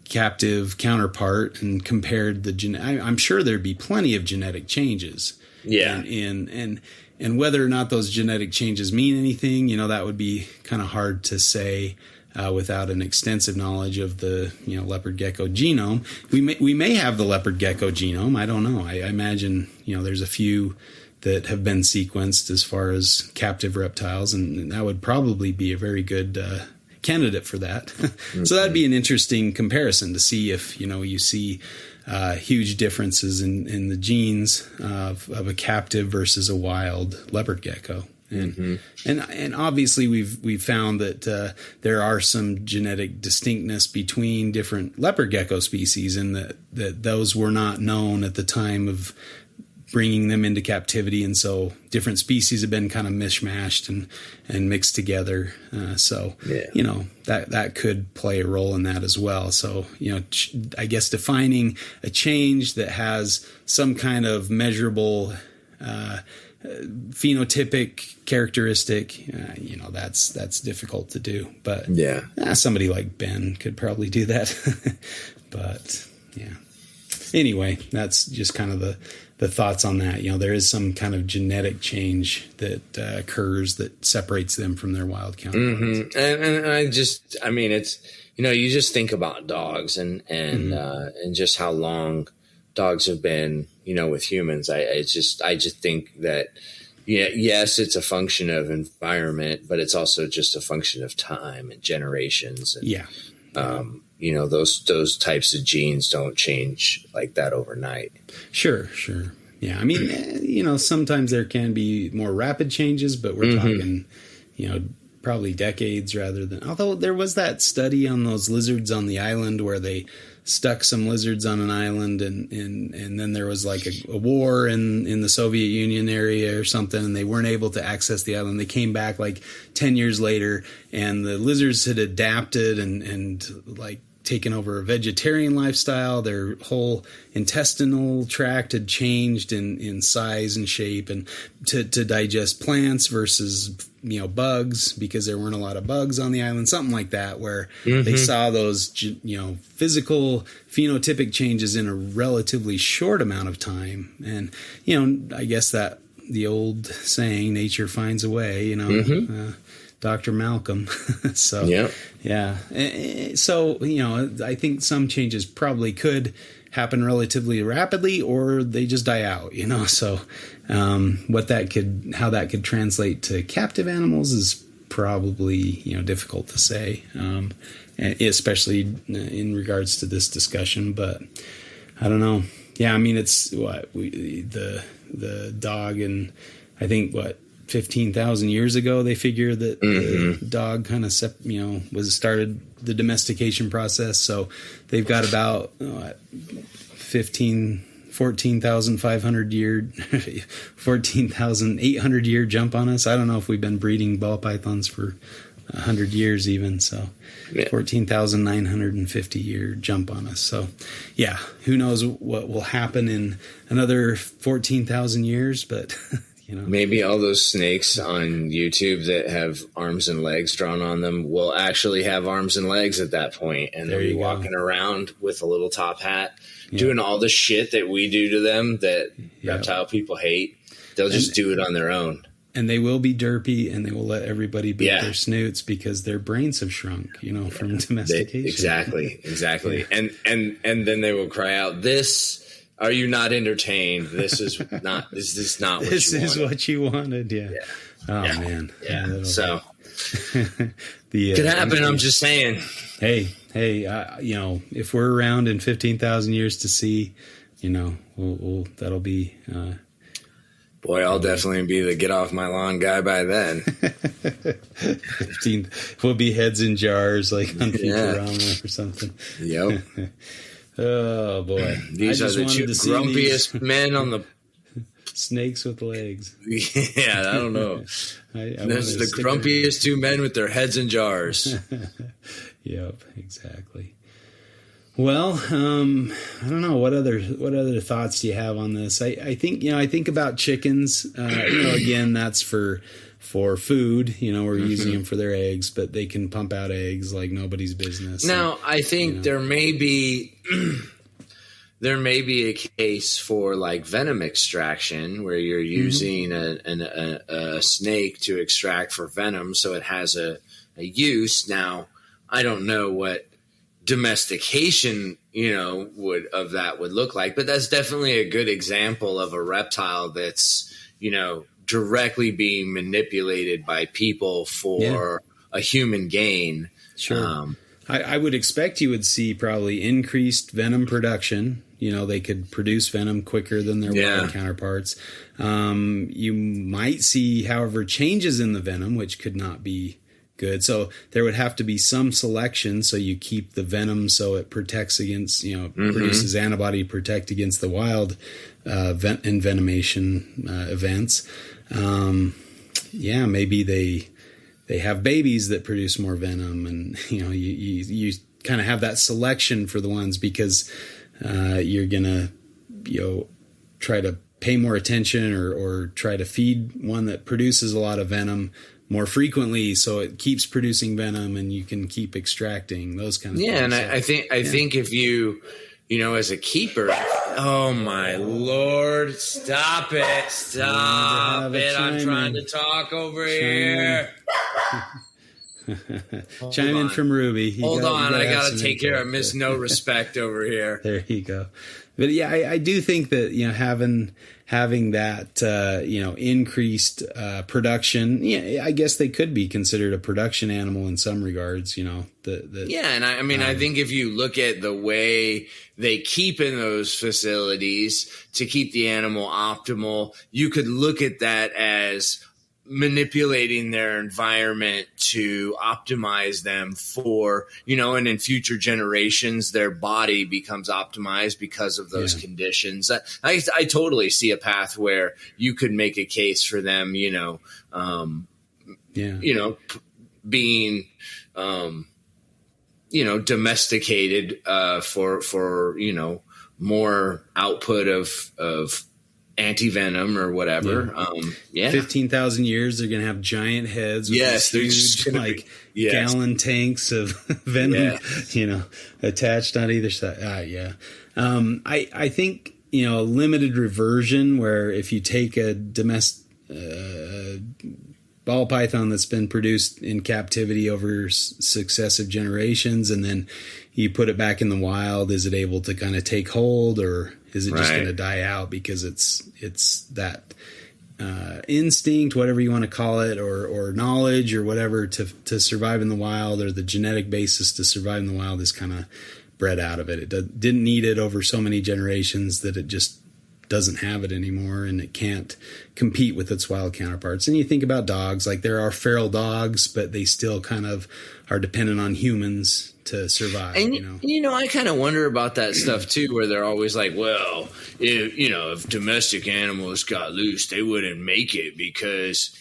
captive counterpart and compared I'm sure there'd be plenty of genetic changes. Yeah. And whether or not those genetic changes mean anything, that would be kind of hard to say without an extensive knowledge of the leopard gecko genome. We may have the leopard gecko genome. I don't know. I imagine there's a few that have been sequenced as far as captive reptiles, and that would probably be a very good candidate for that. Mm-hmm. So that'd be an interesting comparison to see if you see huge differences in the genes of a captive versus a wild leopard gecko. And obviously we've found that there are some genetic distinctness between different leopard gecko species, and that those were not known at the time of bringing them into captivity, and so different species have been kind of mishmashed and mixed together. That could play a role in that as well. So I guess defining a change that has some kind of measurable phenotypic characteristic, that's difficult to do. But somebody like Ben could probably do that. But anyway, that's just kind of the thoughts on that. There is some kind of genetic change that occurs that separates them from their wild counterparts. Mm-hmm. And it's you just think about dogs and just how long dogs have been with humans. I just think that yes, it's a function of environment, but it's also just a function of time and generations. And, those types of genes don't change like that overnight. Sure. Yeah. Sometimes there can be more rapid changes, but we're talking, probably decades rather than, although there was that study on those lizards on the island where they stuck some lizards on an island and then there was like a war in the Soviet Union area or something, and they weren't able to access the island. They came back like 10 years later, and the lizards had adapted and like taken over a vegetarian lifestyle. Their whole intestinal tract had changed in size and shape, and to digest plants versus bugs, because there weren't a lot of bugs on the island, something like that, where they saw those physical phenotypic changes in a relatively short amount of time. And I guess that the old saying, nature finds a way, Dr. Malcolm. So, yeah. So, I think some changes probably could happen relatively rapidly, or they just die out, So, how that could translate to captive animals is probably, difficult to say, especially in regards to this discussion. But I don't know. Yeah, it's the dog, and I think 15,000 years ago, they figure that the dog kind of, started the domestication process. So they've got about 14,800 year jump on us. I don't know if we've been breeding ball pythons for 100 years even. So 14,950 year jump on us. So who knows what will happen in another 14,000 years, but maybe all those snakes on YouTube that have arms and legs drawn on them will actually have arms and legs at that point, and they'll be walking around with a little top hat, doing all the shit that we do to them that reptile people hate. They'll just do it on their own. And they will be derpy, and they will let everybody beat their snoots because their brains have shrunk, from domestication. Exactly. Yeah. And then they will cry out, "Are you not entertained? This is not what you wanted." This is what you wanted, yeah. Oh, man. Yeah, so could happen, I'm just saying. Hey, if we're around in 15,000 years to see, that'll be... Boy, I'll definitely be the get off my lawn guy by then. 15, we'll be heads in jars like on Futurama or something. Yep. Oh boy! These are the two grumpiest men on the snakes with legs. Yeah, I don't know. Those are the grumpiest two men with their heads in jars. Yep, exactly. Well, I don't know what other thoughts do you have on this. I think I think about chickens. Again, that's for food. We're using them for their eggs, but they can pump out eggs like nobody's business. Now, I think there may be a case for like venom extraction where you're using a snake to extract for venom, so it has a use. Now, I don't know what domestication would look like, but that's definitely a good example of a reptile that's directly being manipulated by people for a human gain. Sure. I would expect you would see probably increased venom production. They could produce venom quicker than their wild counterparts. You might see, however, changes in the venom, which could not be good. So there would have to be some selection. So you keep the venom so it protects against, produces antibody to protect against the wild envenomation events. Maybe they have babies that produce more venom, and you kind of have that selection for the ones because you're gonna try to pay more attention or try to feed one that produces a lot of venom more frequently, so it keeps producing venom and you can keep extracting those kind of things. And I think if you as a keeper, oh my Lord, stop it. I'm trying to talk over here. Chime in from Ruby. Hold on, I got to take care of Miss No Respect over here. There you go. But yeah, I do think that having that increased production, I guess they could be considered a production animal in some regards. And I think if you look at the way they keep in those facilities to keep the animal optimal, you could look at that as manipulating their environment to optimize them for, and in future generations, their body becomes optimized because of those conditions. I totally see a path where you could make a case for them, being, domesticated, for, more output of anti-venom or whatever. 15,000 years, they're going to have giant heads with these huge, gallon tanks of venom, attached on either side. I think, limited reversion, where if you take a ball python that's been produced in captivity over successive generations, and then you put it back in the wild, is it able to kind of take hold, or is it just going to die out because it's that instinct, whatever you want to call it, or knowledge or whatever to survive in the wild, or the genetic basis to survive in the wild is kind of bred out of it. It didn't need it over so many generations that it just doesn't have it anymore, and it can't compete with its wild counterparts. And you think about dogs, like there are feral dogs, but they still kind of are dependent on humans to survive. And I kind of wonder about that stuff too, where they're always like, well, if domestic animals got loose, they wouldn't make it because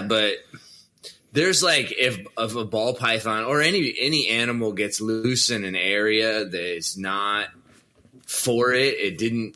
but there's like if a ball python or any animal gets loose in an area that is not for it didn't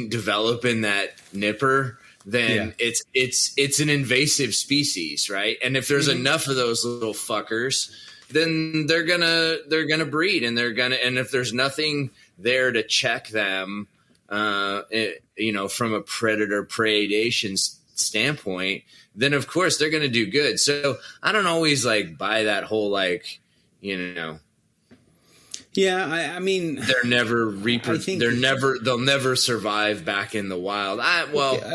develop in that nipper, then it's an invasive species, right? And if there's enough of those little fuckers, then they're gonna breed, and if there's nothing there to check them, from a predator predation standpoint, then of course they're gonna do good. So I don't always like buy that whole Yeah, I mean, they'll never survive back in the wild.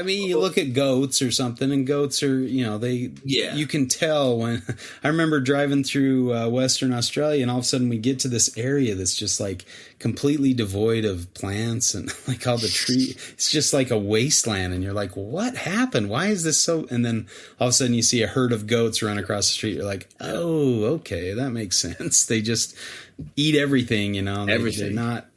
You look at goats or something, and goats are, you can tell when I remember driving through Western Australia, and all of a sudden we get to this area that's just like completely devoid of plants and like all the tree. It's just like a wasteland, and you're like, what happened? Why is this so? And then all of a sudden you see a herd of goats run across the street. You're like, oh, okay, that makes sense. They just eat everything, everything. They're not,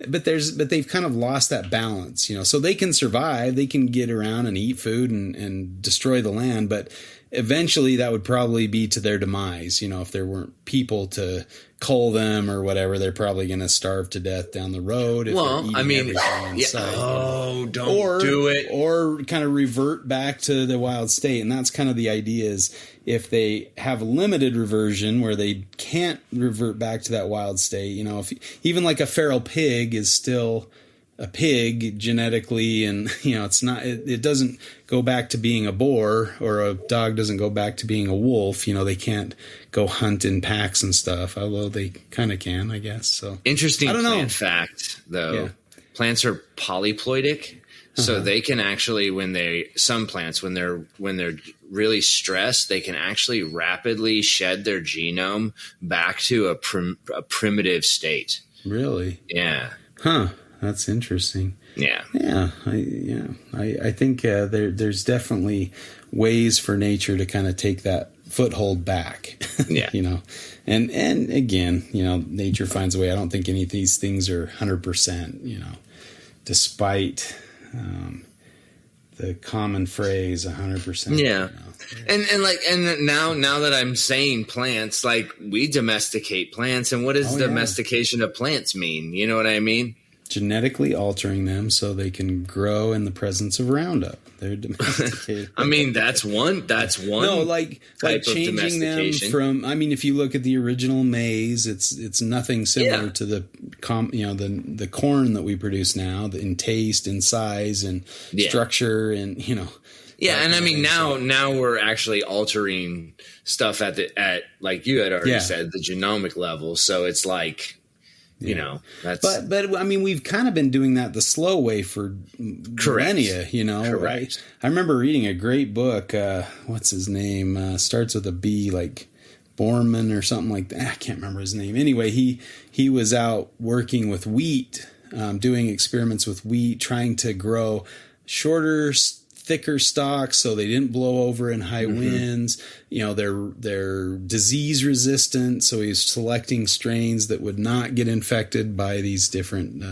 but they've kind of lost that balance, so they can survive, they can get around and eat food and destroy the land, but eventually that would probably be to their demise. You know, if there weren't people to cull them or whatever, they're probably going to starve to death down the road. Well, I mean, don't do it. Or kind of revert back to the wild state. And that's kind of the idea, is if they have limited reversion where they can't revert back to that wild state, you know, if even like a feral pig is still a pig genetically, and you know, it's not, it doesn't go back to being a boar, or a dog doesn't go back to being a wolf. You know, they can't go hunt in packs and stuff, although they kind of can, I guess. So interesting plant fact, though. Yeah. Plants are polyploidic, so they can actually, some plants, when they're really stressed, they can actually rapidly shed their genome back to a primitive state. Really? Yeah. Huh. That's interesting. Yeah. Yeah. I think there's definitely ways for nature to kind of take that foothold back. Yeah. You know, and again, you know, nature finds a way. I don't think any of these things are 100%, you know, despite the common phrase 100%. Yeah. You know. And now that I'm saying plants, like, we domesticate plants, and what does domestication of plants mean? You know what I mean? Genetically altering them so they can grow in the presence of Roundup. They're domesticated. I mean, that's one. No, like changing them from. I mean, if you look at the original maize, it's nothing similar to the corn that we produce now, in taste and size and structure, and you know. Yeah, and I mean now we're actually altering stuff at like you had already said, the genomic level. So it's like. You know, that's but I mean, we've kind of been doing that the slow way for millennia, you know. Correct. I remember reading a great book. What's his name? Starts with a B, like Borman or something like that. I can't remember his name. Anyway, he was out working with wheat, doing experiments with wheat, trying to grow shorter, thicker stalks so they didn't blow over in high winds. You know, they're disease resistant, so he's selecting strains that would not get infected by these different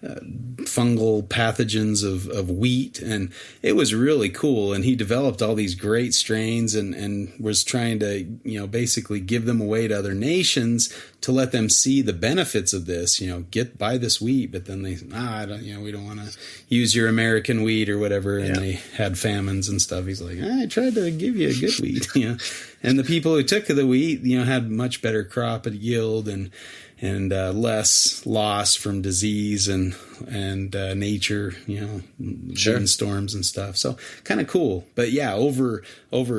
fungal pathogens of wheat, and it was really cool. And he developed all these great strains and was trying to, you know, basically give them away to other nations to let them see the benefits of this. You know, buy this wheat, but then they we don't want to use your American wheat or whatever, and they had famines and stuff. He's like, I tried to give you a good wheat, you know. And the people who took the wheat, you know, had much better crop and yield and less loss from disease and nature, you know, windstorms and stuff. So kind of cool. But yeah, over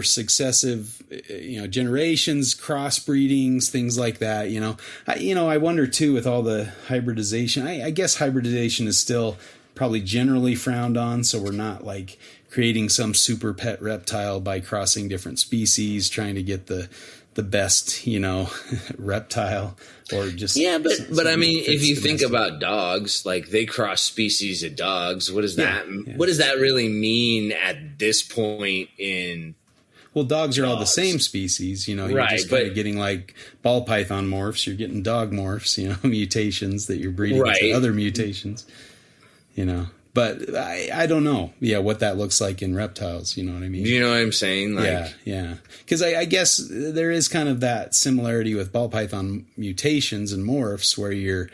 successive, you know, generations, crossbreedings, things like that. You know, I wonder too, with all the hybridization. I guess hybridization is still probably generally frowned on. So we're not like creating some super pet reptile by crossing different species, trying to get the best, you know, reptile, or just but I mean, if you think about dogs, like, they cross species of dogs. What does that really mean at this point in? Well, dogs are all the same species, you know. You're just kind of getting like ball python morphs. You're getting dog morphs, you know, mutations that you're breeding into other mutations, you know. But I don't know, what that looks like in reptiles. You know what I mean? Do you know what I'm saying? Like, yeah. Because I guess there is kind of that similarity with ball python mutations and morphs, where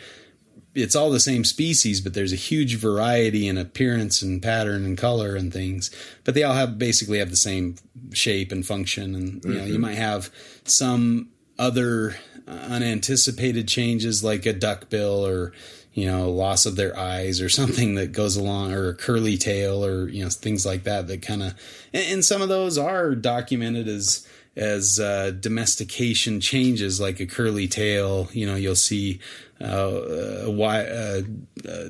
it's all the same species, but there's a huge variety in appearance and pattern and color and things. But they all basically have the same shape and function, and you know, you might have some other unanticipated changes, like a duckbill, or you know, loss of their eyes or something that goes along, or a curly tail, or, you know, things like that kind of, and some of those are documented as domestication changes, like a curly tail. You know, you'll see a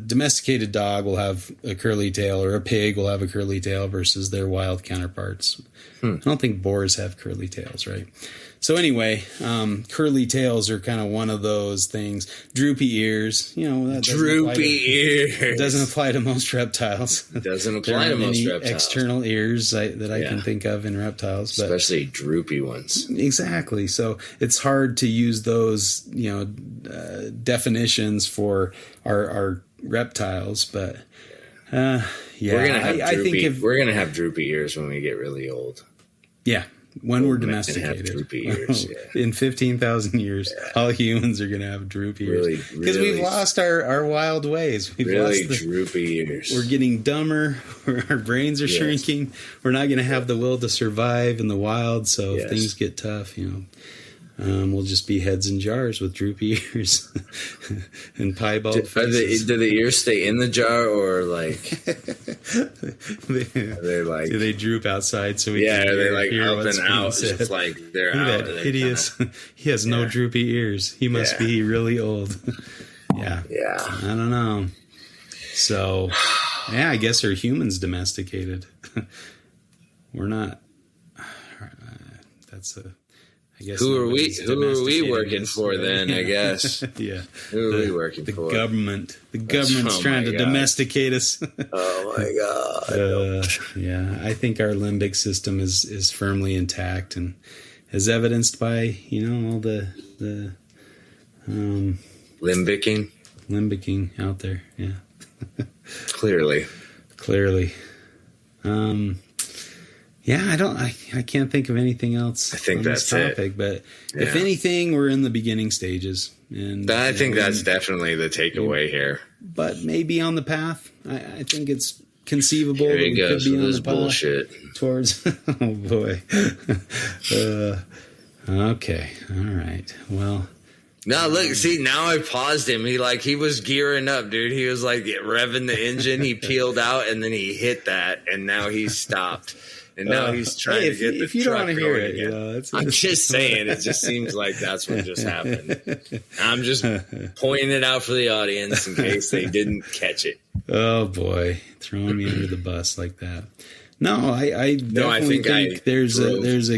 domesticated dog will have a curly tail, or a pig will have a curly tail versus their wild counterparts. I don't think boars have curly tails, right? So anyway, curly tails are kind of one of those things. Droopy ears, you know, that doesn't apply to most reptiles. It doesn't apply to most reptiles. External ears that I can think of in reptiles, but especially droopy ones. Exactly. So it's hard to use those, you know, definitions for our reptiles, but we're gonna have droopy ears when we get really old. Yeah. when we're men domesticated. have droopy ears. Yeah. In 15,000 years, all humans are going to have droopy ears. Because we've lost our wild ways. We've lost droopy ears. We're getting dumber. Our brains are shrinking. We're not going to have the will to survive in the wild. So if things get tough, we'll just be heads in jars with droopy ears and piebald faces. Do the ears stay in the jar or like? Do they droop outside so we can hear up what's and out? said? It's like they're Look out. at that hideous. He has no droopy ears. He must be really old. Yeah. I don't know. So, I guess are humans domesticated? We're not. I guess who are we working for then? I guess. Yeah. Who are we working for? The government. The government's trying to domesticate us. Oh my God. I think our limbic system is firmly intact, and as evidenced by all the limbicking out there. Yeah. Clearly. I can't think of anything else. I think that's this topic, but if anything, we're in the beginning stages, and I think that's definitely the takeaway here. But maybe on the path. I think it's conceivable Here that he we goes could be with on his the path bullshit towards. Oh boy. Okay. All right. Well. No, look, see, now I paused him. He was gearing up, dude. He was like revving the engine. He peeled out and then he hit that, and now he's stopped. And now he's trying to get the if you truck don't want to hear it, again. I'm just saying, it just seems like that's what just happened. I'm just pointing it out for the audience in case they didn't catch it. Oh boy, throwing me under the bus like that. No, I definitely think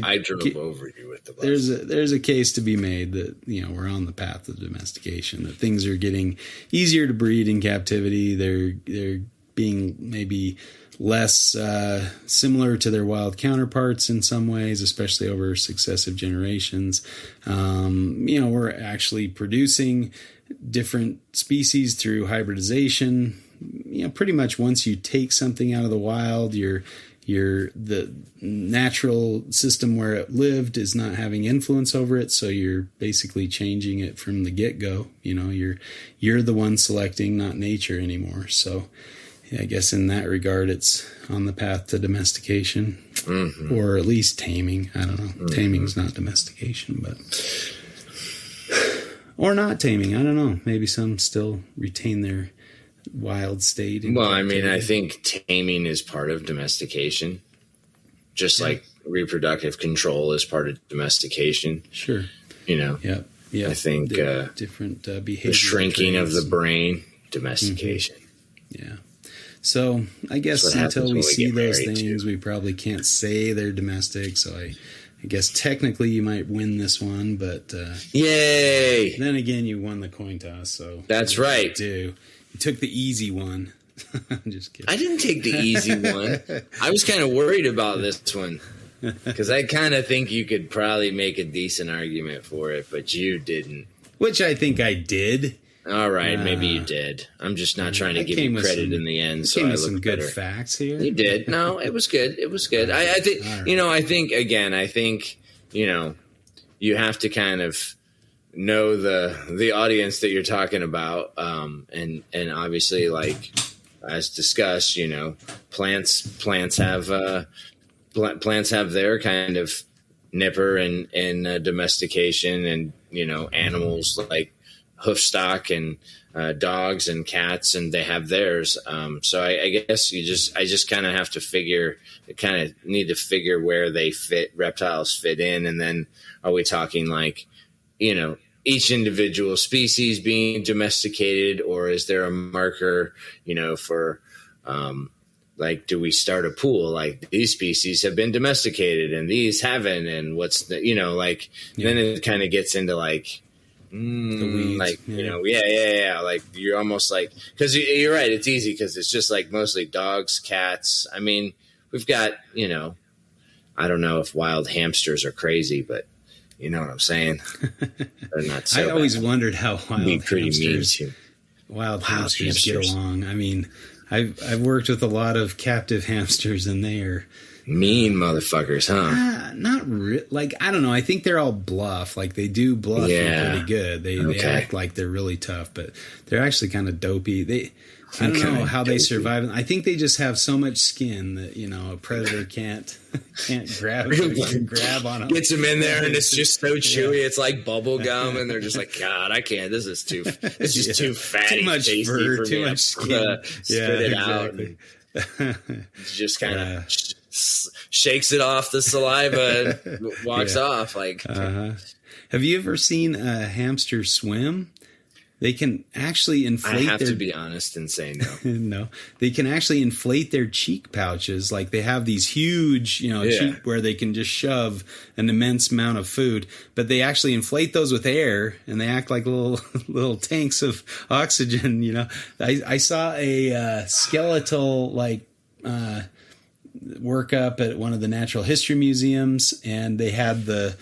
I drove over you with the bus. There's a case to be made that we're on the path of domestication. That things are getting easier to breed in captivity. They're being maybe less similar to their wild counterparts in some ways, especially over successive generations. We're actually producing different species through hybridization. Pretty much once you take something out of the wild, the natural system where it lived is not having influence over it, so you're basically changing it from the get-go. You're the one selecting, not nature anymore. So I guess in that regard, it's on the path to domestication, or at least taming. I don't know. Mm-hmm. Taming's not domestication, or not taming. I don't know. Maybe some still retain their wild state. Well, I mean, I think taming is part of domestication, just like reproductive control is part of domestication. Sure. Yeah. I think different behavior, the shrinking of the brain, domestication. Mm-hmm. Yeah. So I guess until we see those things, we probably can't say they're domestic. So I guess technically you might win this one, but yay! Then again, you won the coin toss. So that's right. You took the easy one. I'm just kidding. I didn't take the easy one. I was kind of worried about this one because I kind of think you could probably make a decent argument for it, but you didn't. Which I think I did. All right, maybe you did. I'm just not trying to give you credit in the end. So I look some good better. Facts here. You did. No, it was good. It was good. I think I think you have to kind of know the audience that you're talking about, and obviously, like as discussed, plants have their kind of nipper and domestication, and animals like hoofstock and dogs and cats, and they have theirs. So I guess I just kind of have to need to figure where reptiles fit in. And then are we talking like, each individual species being domesticated, or is there a marker, for, like, do we start a pool? Like these species have been domesticated and these haven't. And what's then it kind of gets into like, the weeds, like you're almost like, because you're right, it's easy because it's just like mostly dogs, cats. I mean, we've got I don't know if wild hamsters are crazy, but you know what I'm saying. They're not. So I always wondered how wild hamsters get along. I mean, I've worked with a lot of captive hamsters, and they are Mean motherfuckers, huh? Like, I don't know. I think they're all bluff. Like, they do bluff pretty good. They act like they're really tough, but they're actually kind of dopey. I don't know how they survive. I think they just have so much skin that, you know, a predator can't grab on them. Gets them in there and it's just so chewy. It's like bubble gum, and they're just like, God, I can't. This is too. It's just too fatty. Too much fur. For too me. much skin. Spit it out. Just kind of shakes it off the saliva and walks off. Like, have you ever seen a hamster swim? They can actually inflate. I have to be honest and say no. No, they can actually inflate their cheek pouches. Like, they have these huge, cheek where they can just shove an immense amount of food. But they actually inflate those with air, and they act like little tanks of oxygen. You know, I saw a skeletal workup at one of the natural history museums, and they had the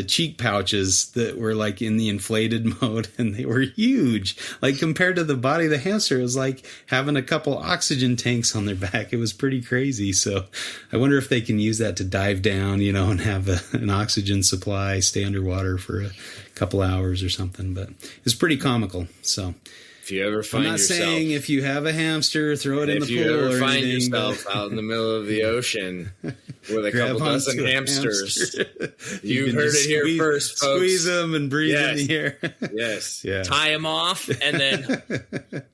cheek pouches that were like in the inflated mode, and they were huge. Like, compared to the body of the hamster, it was like having a couple oxygen tanks on their back. It was pretty crazy. So I wonder if they can use that to dive down, and have an oxygen supply, stay underwater for a couple hours or something. But it's pretty comical. So if you ever find yourself, I'm not saying if you have a hamster, throw it in the pool. If you ever find anything, yourself out in the middle of the ocean with a couple dozen hamsters, you heard it here first, folks. Squeeze them and breathe in the air. Yes. Yeah. Tie them off, and then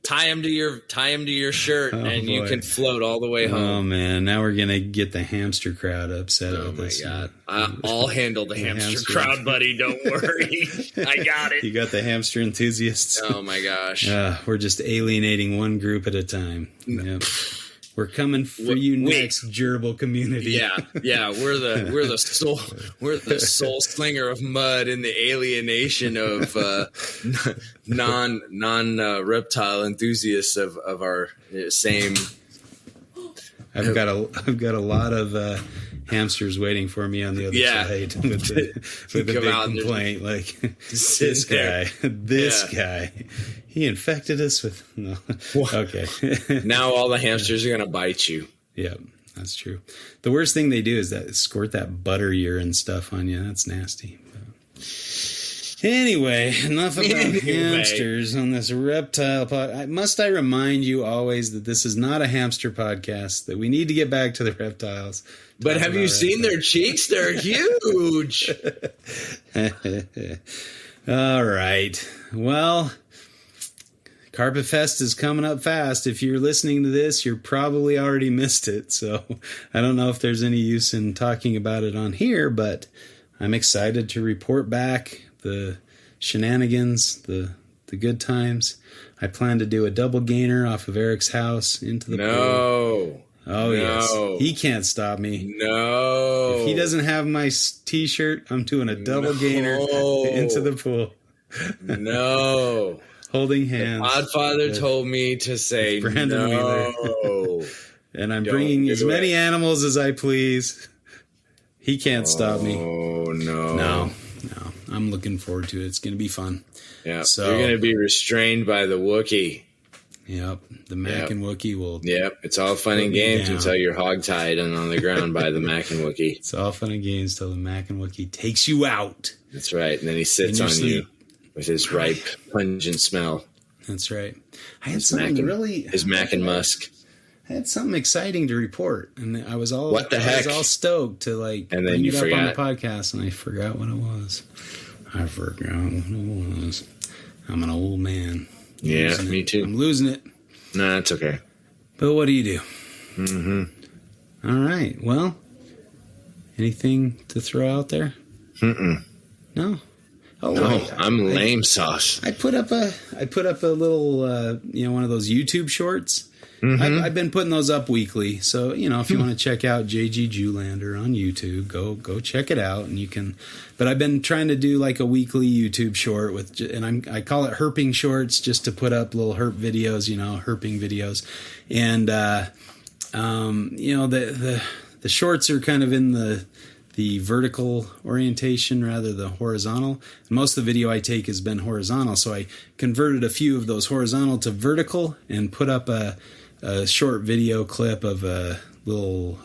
tie them to your shirt, and you can float all the way home. Oh man, now we're gonna get the hamster crowd upset. Oh my this. God, I'll handle the hamster crowd, buddy. Don't worry, I got it. You got the hamster enthusiasts. Oh my gosh. We're just alienating one group at a time. Yep. We're coming for you next, gerbil community. Yeah. We're the soul slinger of mud in the alienation of non reptile enthusiasts of our same. I've got a lot of hamsters waiting for me on the other side with a big complaint. Like, this guy, he infected us with no. Okay. Now all the hamsters are gonna bite you. Yeah, that's true. The worst thing they do is that squirt that butter urine stuff on you. That's nasty. Anyway, enough about hamsters on this reptile pod. Must I remind you always that this is not a hamster podcast, that we need to get back to the reptiles. But have you seen their cheeks? They're huge. All right. Well, Carpet Fest is coming up fast. If you're listening to this, you're probably already missed it. So I don't know if there's any use in talking about it on here, but I'm excited to report back the shenanigans, the good times. I plan to do a double gainer off of Eric's house into the pool. Oh, yes. He can't stop me. No. If he doesn't have my T-shirt, I'm doing a double gainer into the pool. No. Holding hands. The Podfather told me to say Brandon Wheeler. And I'm bringing as many animals as I please. He can't stop me. Oh, no. No. I'm looking forward to it. It's going to be fun. Yeah. So you're going to be restrained by the Wookiee. Yep. The Mac and Wookiee will. Yep. It's all fun and games until you're hogtied and on the ground by the Mac and Wookiee. It's all fun and games till the Mac and Wookiee takes you out. That's right. And then he sits on you with his ripe, pungent smell. That's right. I had something his Mac and Musk. I had something exciting to report, and I was all what the heck? I was all stoked to and then you forgot. Up on the podcast, and I forgot what it was. I'm an old man. Yeah, me too. I'm losing it. Nah, it's okay. But what do you do? Mm-hmm. All right. Well, anything to throw out there? No. Oh, no, I'm lame sauce. I put up a little, one of those YouTube shorts. Mm-hmm. I've been putting those up weekly. So, if you want to check out JG Jewlander on YouTube, go check it out. And you can, but I've been trying to do like a weekly YouTube short and I call it herping shorts, just to put up little herp videos, herping videos. And, the shorts are kind of in the vertical orientation rather than horizontal. Most of the video I take has been horizontal, so I converted a few of those horizontal to vertical and put up a short video clip of a little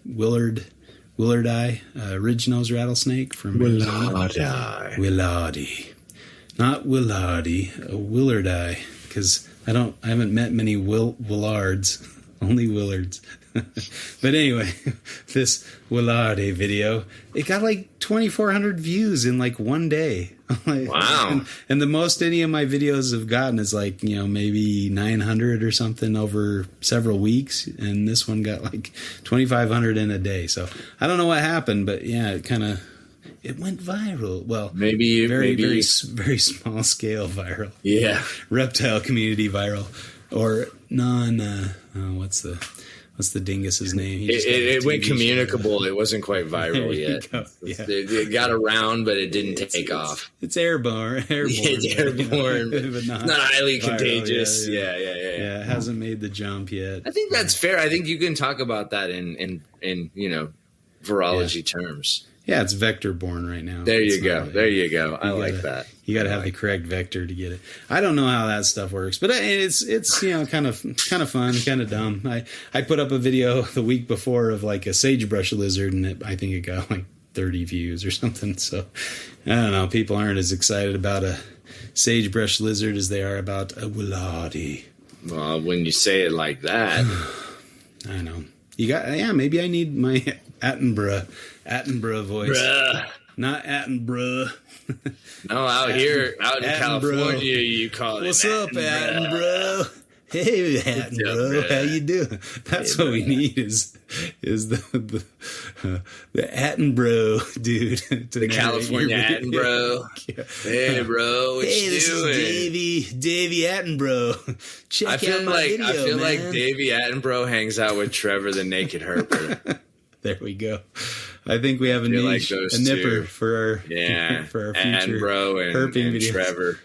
Willardi, Ridge-nosed rattlesnake from Willardi. Willardi. Not Willardi, Willardi, because I haven't met many Willards, only Willards. But anyway, this Willardi video, it got like 2,400 views in like one day. Wow. And the most any of my videos have gotten is like, maybe 900 or something over several weeks. And this one got like 2,500 in a day. So I don't know what happened, but yeah, it went viral. Well, maybe very small scale viral. Yeah. Reptile community viral, or what's the dingus's name? It went communicable. Show. It wasn't quite viral yet. Yeah. It got around, but it didn't take off. It's airborne. It's airborne, but not highly viral, contagious. Yeah. It hasn't made the jump yet. I think that's fair. I think you can talk about that in virology terms. Yeah, it's vector borne right now. There you go. I like that. You got to have the correct vector to get it. I don't know how that stuff works, but it's kind of fun, kind of dumb. I put up a video the week before of like a sagebrush lizard, and I think it got like 30 views or something. So I don't know. People aren't as excited about a sagebrush lizard as they are about a Willardi. Well, when you say it like that, I know. Maybe I need my Attenborough voice. Bruh. Not Attenborough. No, out in California, you call it. What's up, Attenborough? Hey, Attenborough, how you doing? That's what we need is the Attenborough dude. The California Attenborough. Hey, bro, what you this doing? is Davey Attenborough. Check out my video, I feel man. like Davey Attenborough hangs out with Trevor the Naked Herper. There we go. I think we have a niche, a nipper for our future Attenborough herping and videos. Trevor.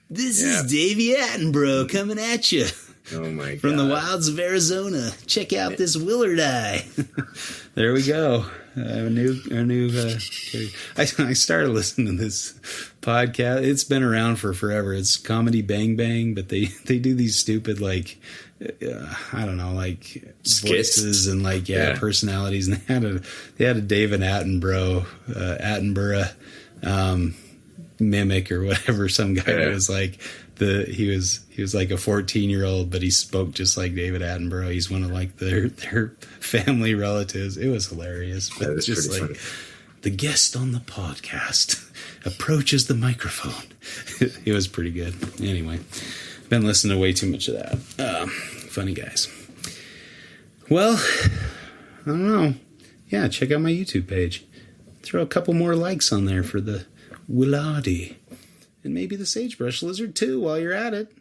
This is Davey Attenborough coming at you. Oh my god! From the wilds of Arizona. Check out this Willardi. There we go. A new. I started listening to this podcast. It's been around for forever. It's Comedy Bang Bang, but they do these stupid I don't know, like skits voices and personalities. And they had a David Attenborough mimic or whatever. Some guy that was like he was like a 14-year-old, but he spoke just like David Attenborough. He's one of like their family relatives. It was hilarious. But it's just like funny. The guest on the podcast approaches the microphone. It was pretty good. Anyway, been listening to way too much of that. Funny guys. Well, I don't know. Yeah, check out my YouTube page. Throw a couple more likes on there for the Willardi. And maybe the sagebrush lizard, too, while you're at it.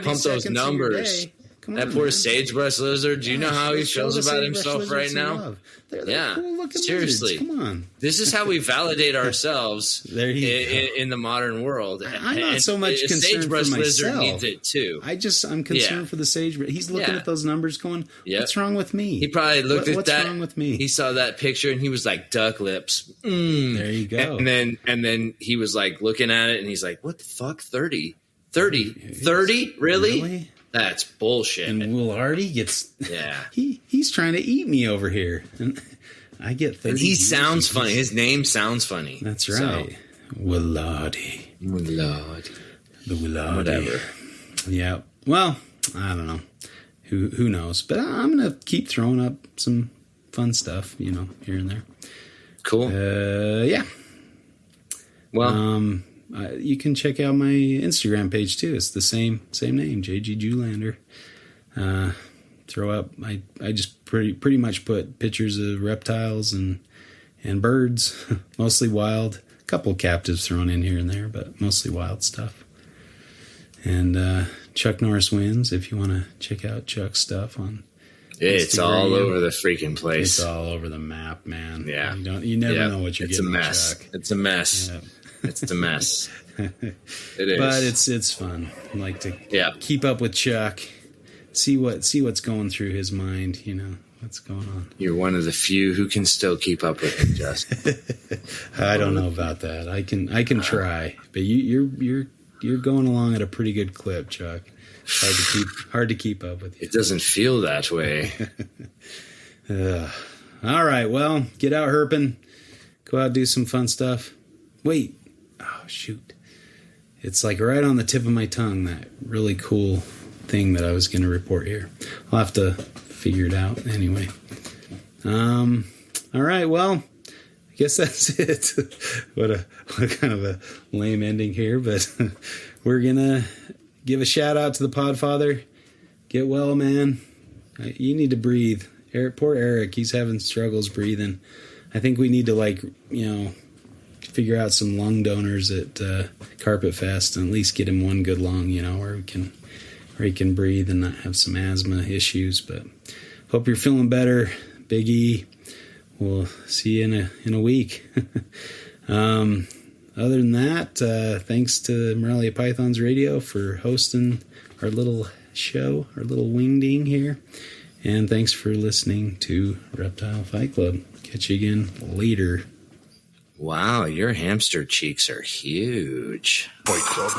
Pump those numbers. That poor sagebrush lizard. Do you know how he feels about himself right now? They're cool seriously. Lizards. Come on. This is how we validate ourselves in the modern world. I'm not so much concerned for myself. Lizard needs it too. I'm concerned for the sagebrush. He's looking at those numbers going, what's wrong with me? He probably looked at that. What's wrong with me? He saw that picture and he was like, duck lips. There you go. And then he was like looking at it and he's like, what the fuck? 30? 30? Really? That's bullshit. And Willardi gets... Yeah. He's trying to eat me over here. And I get 30. And he sounds funny. His name sounds funny. That's right. So. Willardi. The Willardi. Whatever. Yeah. Well, I don't know. Who knows? But I'm going to keep throwing up some fun stuff, here and there. Cool. Yeah. Well... you can check out my Instagram page too. It's the same name, JG Julander. Throw up. I just pretty much put pictures of reptiles and birds, mostly wild. A couple captives thrown in here and there, but mostly wild stuff. And Chuck Norris Wins. If you want to check out Chuck's stuff on. It's all over the freaking place. It's all over the map, man. Yeah. You never know what you're getting. It's a mess. Chuck. It's a mess. Yeah. It's a mess. It is. But it's fun. I like to keep up with Chuck, see what's going through his mind, what's going on. You're one of the few who can still keep up with him, Justin. I don't know about that. I can try, but you're going along at a pretty good clip, Chuck. Hard to keep up with you. It doesn't feel that way. I All right. Well, get out herping. Go out, do some fun stuff. Wait. Oh, shoot. It's like right on the tip of my tongue, that really cool thing that I was going to report here. I'll have to figure it out anyway. All right. Well, I guess that's it. What kind of a lame ending here, but we're going to give a shout out to the Podfather. Get well, man. You need to breathe. Poor Eric, he's having struggles breathing. I think we need to figure out some lung donors at Carpet Fest and at least get him one good lung, where he can breathe and not have some asthma issues. But hope you're feeling better, Big E. We'll see you in a week. Other than that, thanks to Morelia Pythons Radio for hosting our little show, our little wingding here. And thanks for listening to Reptile Fight Club. Catch you again later. Wow, your hamster cheeks are huge. Fight Club.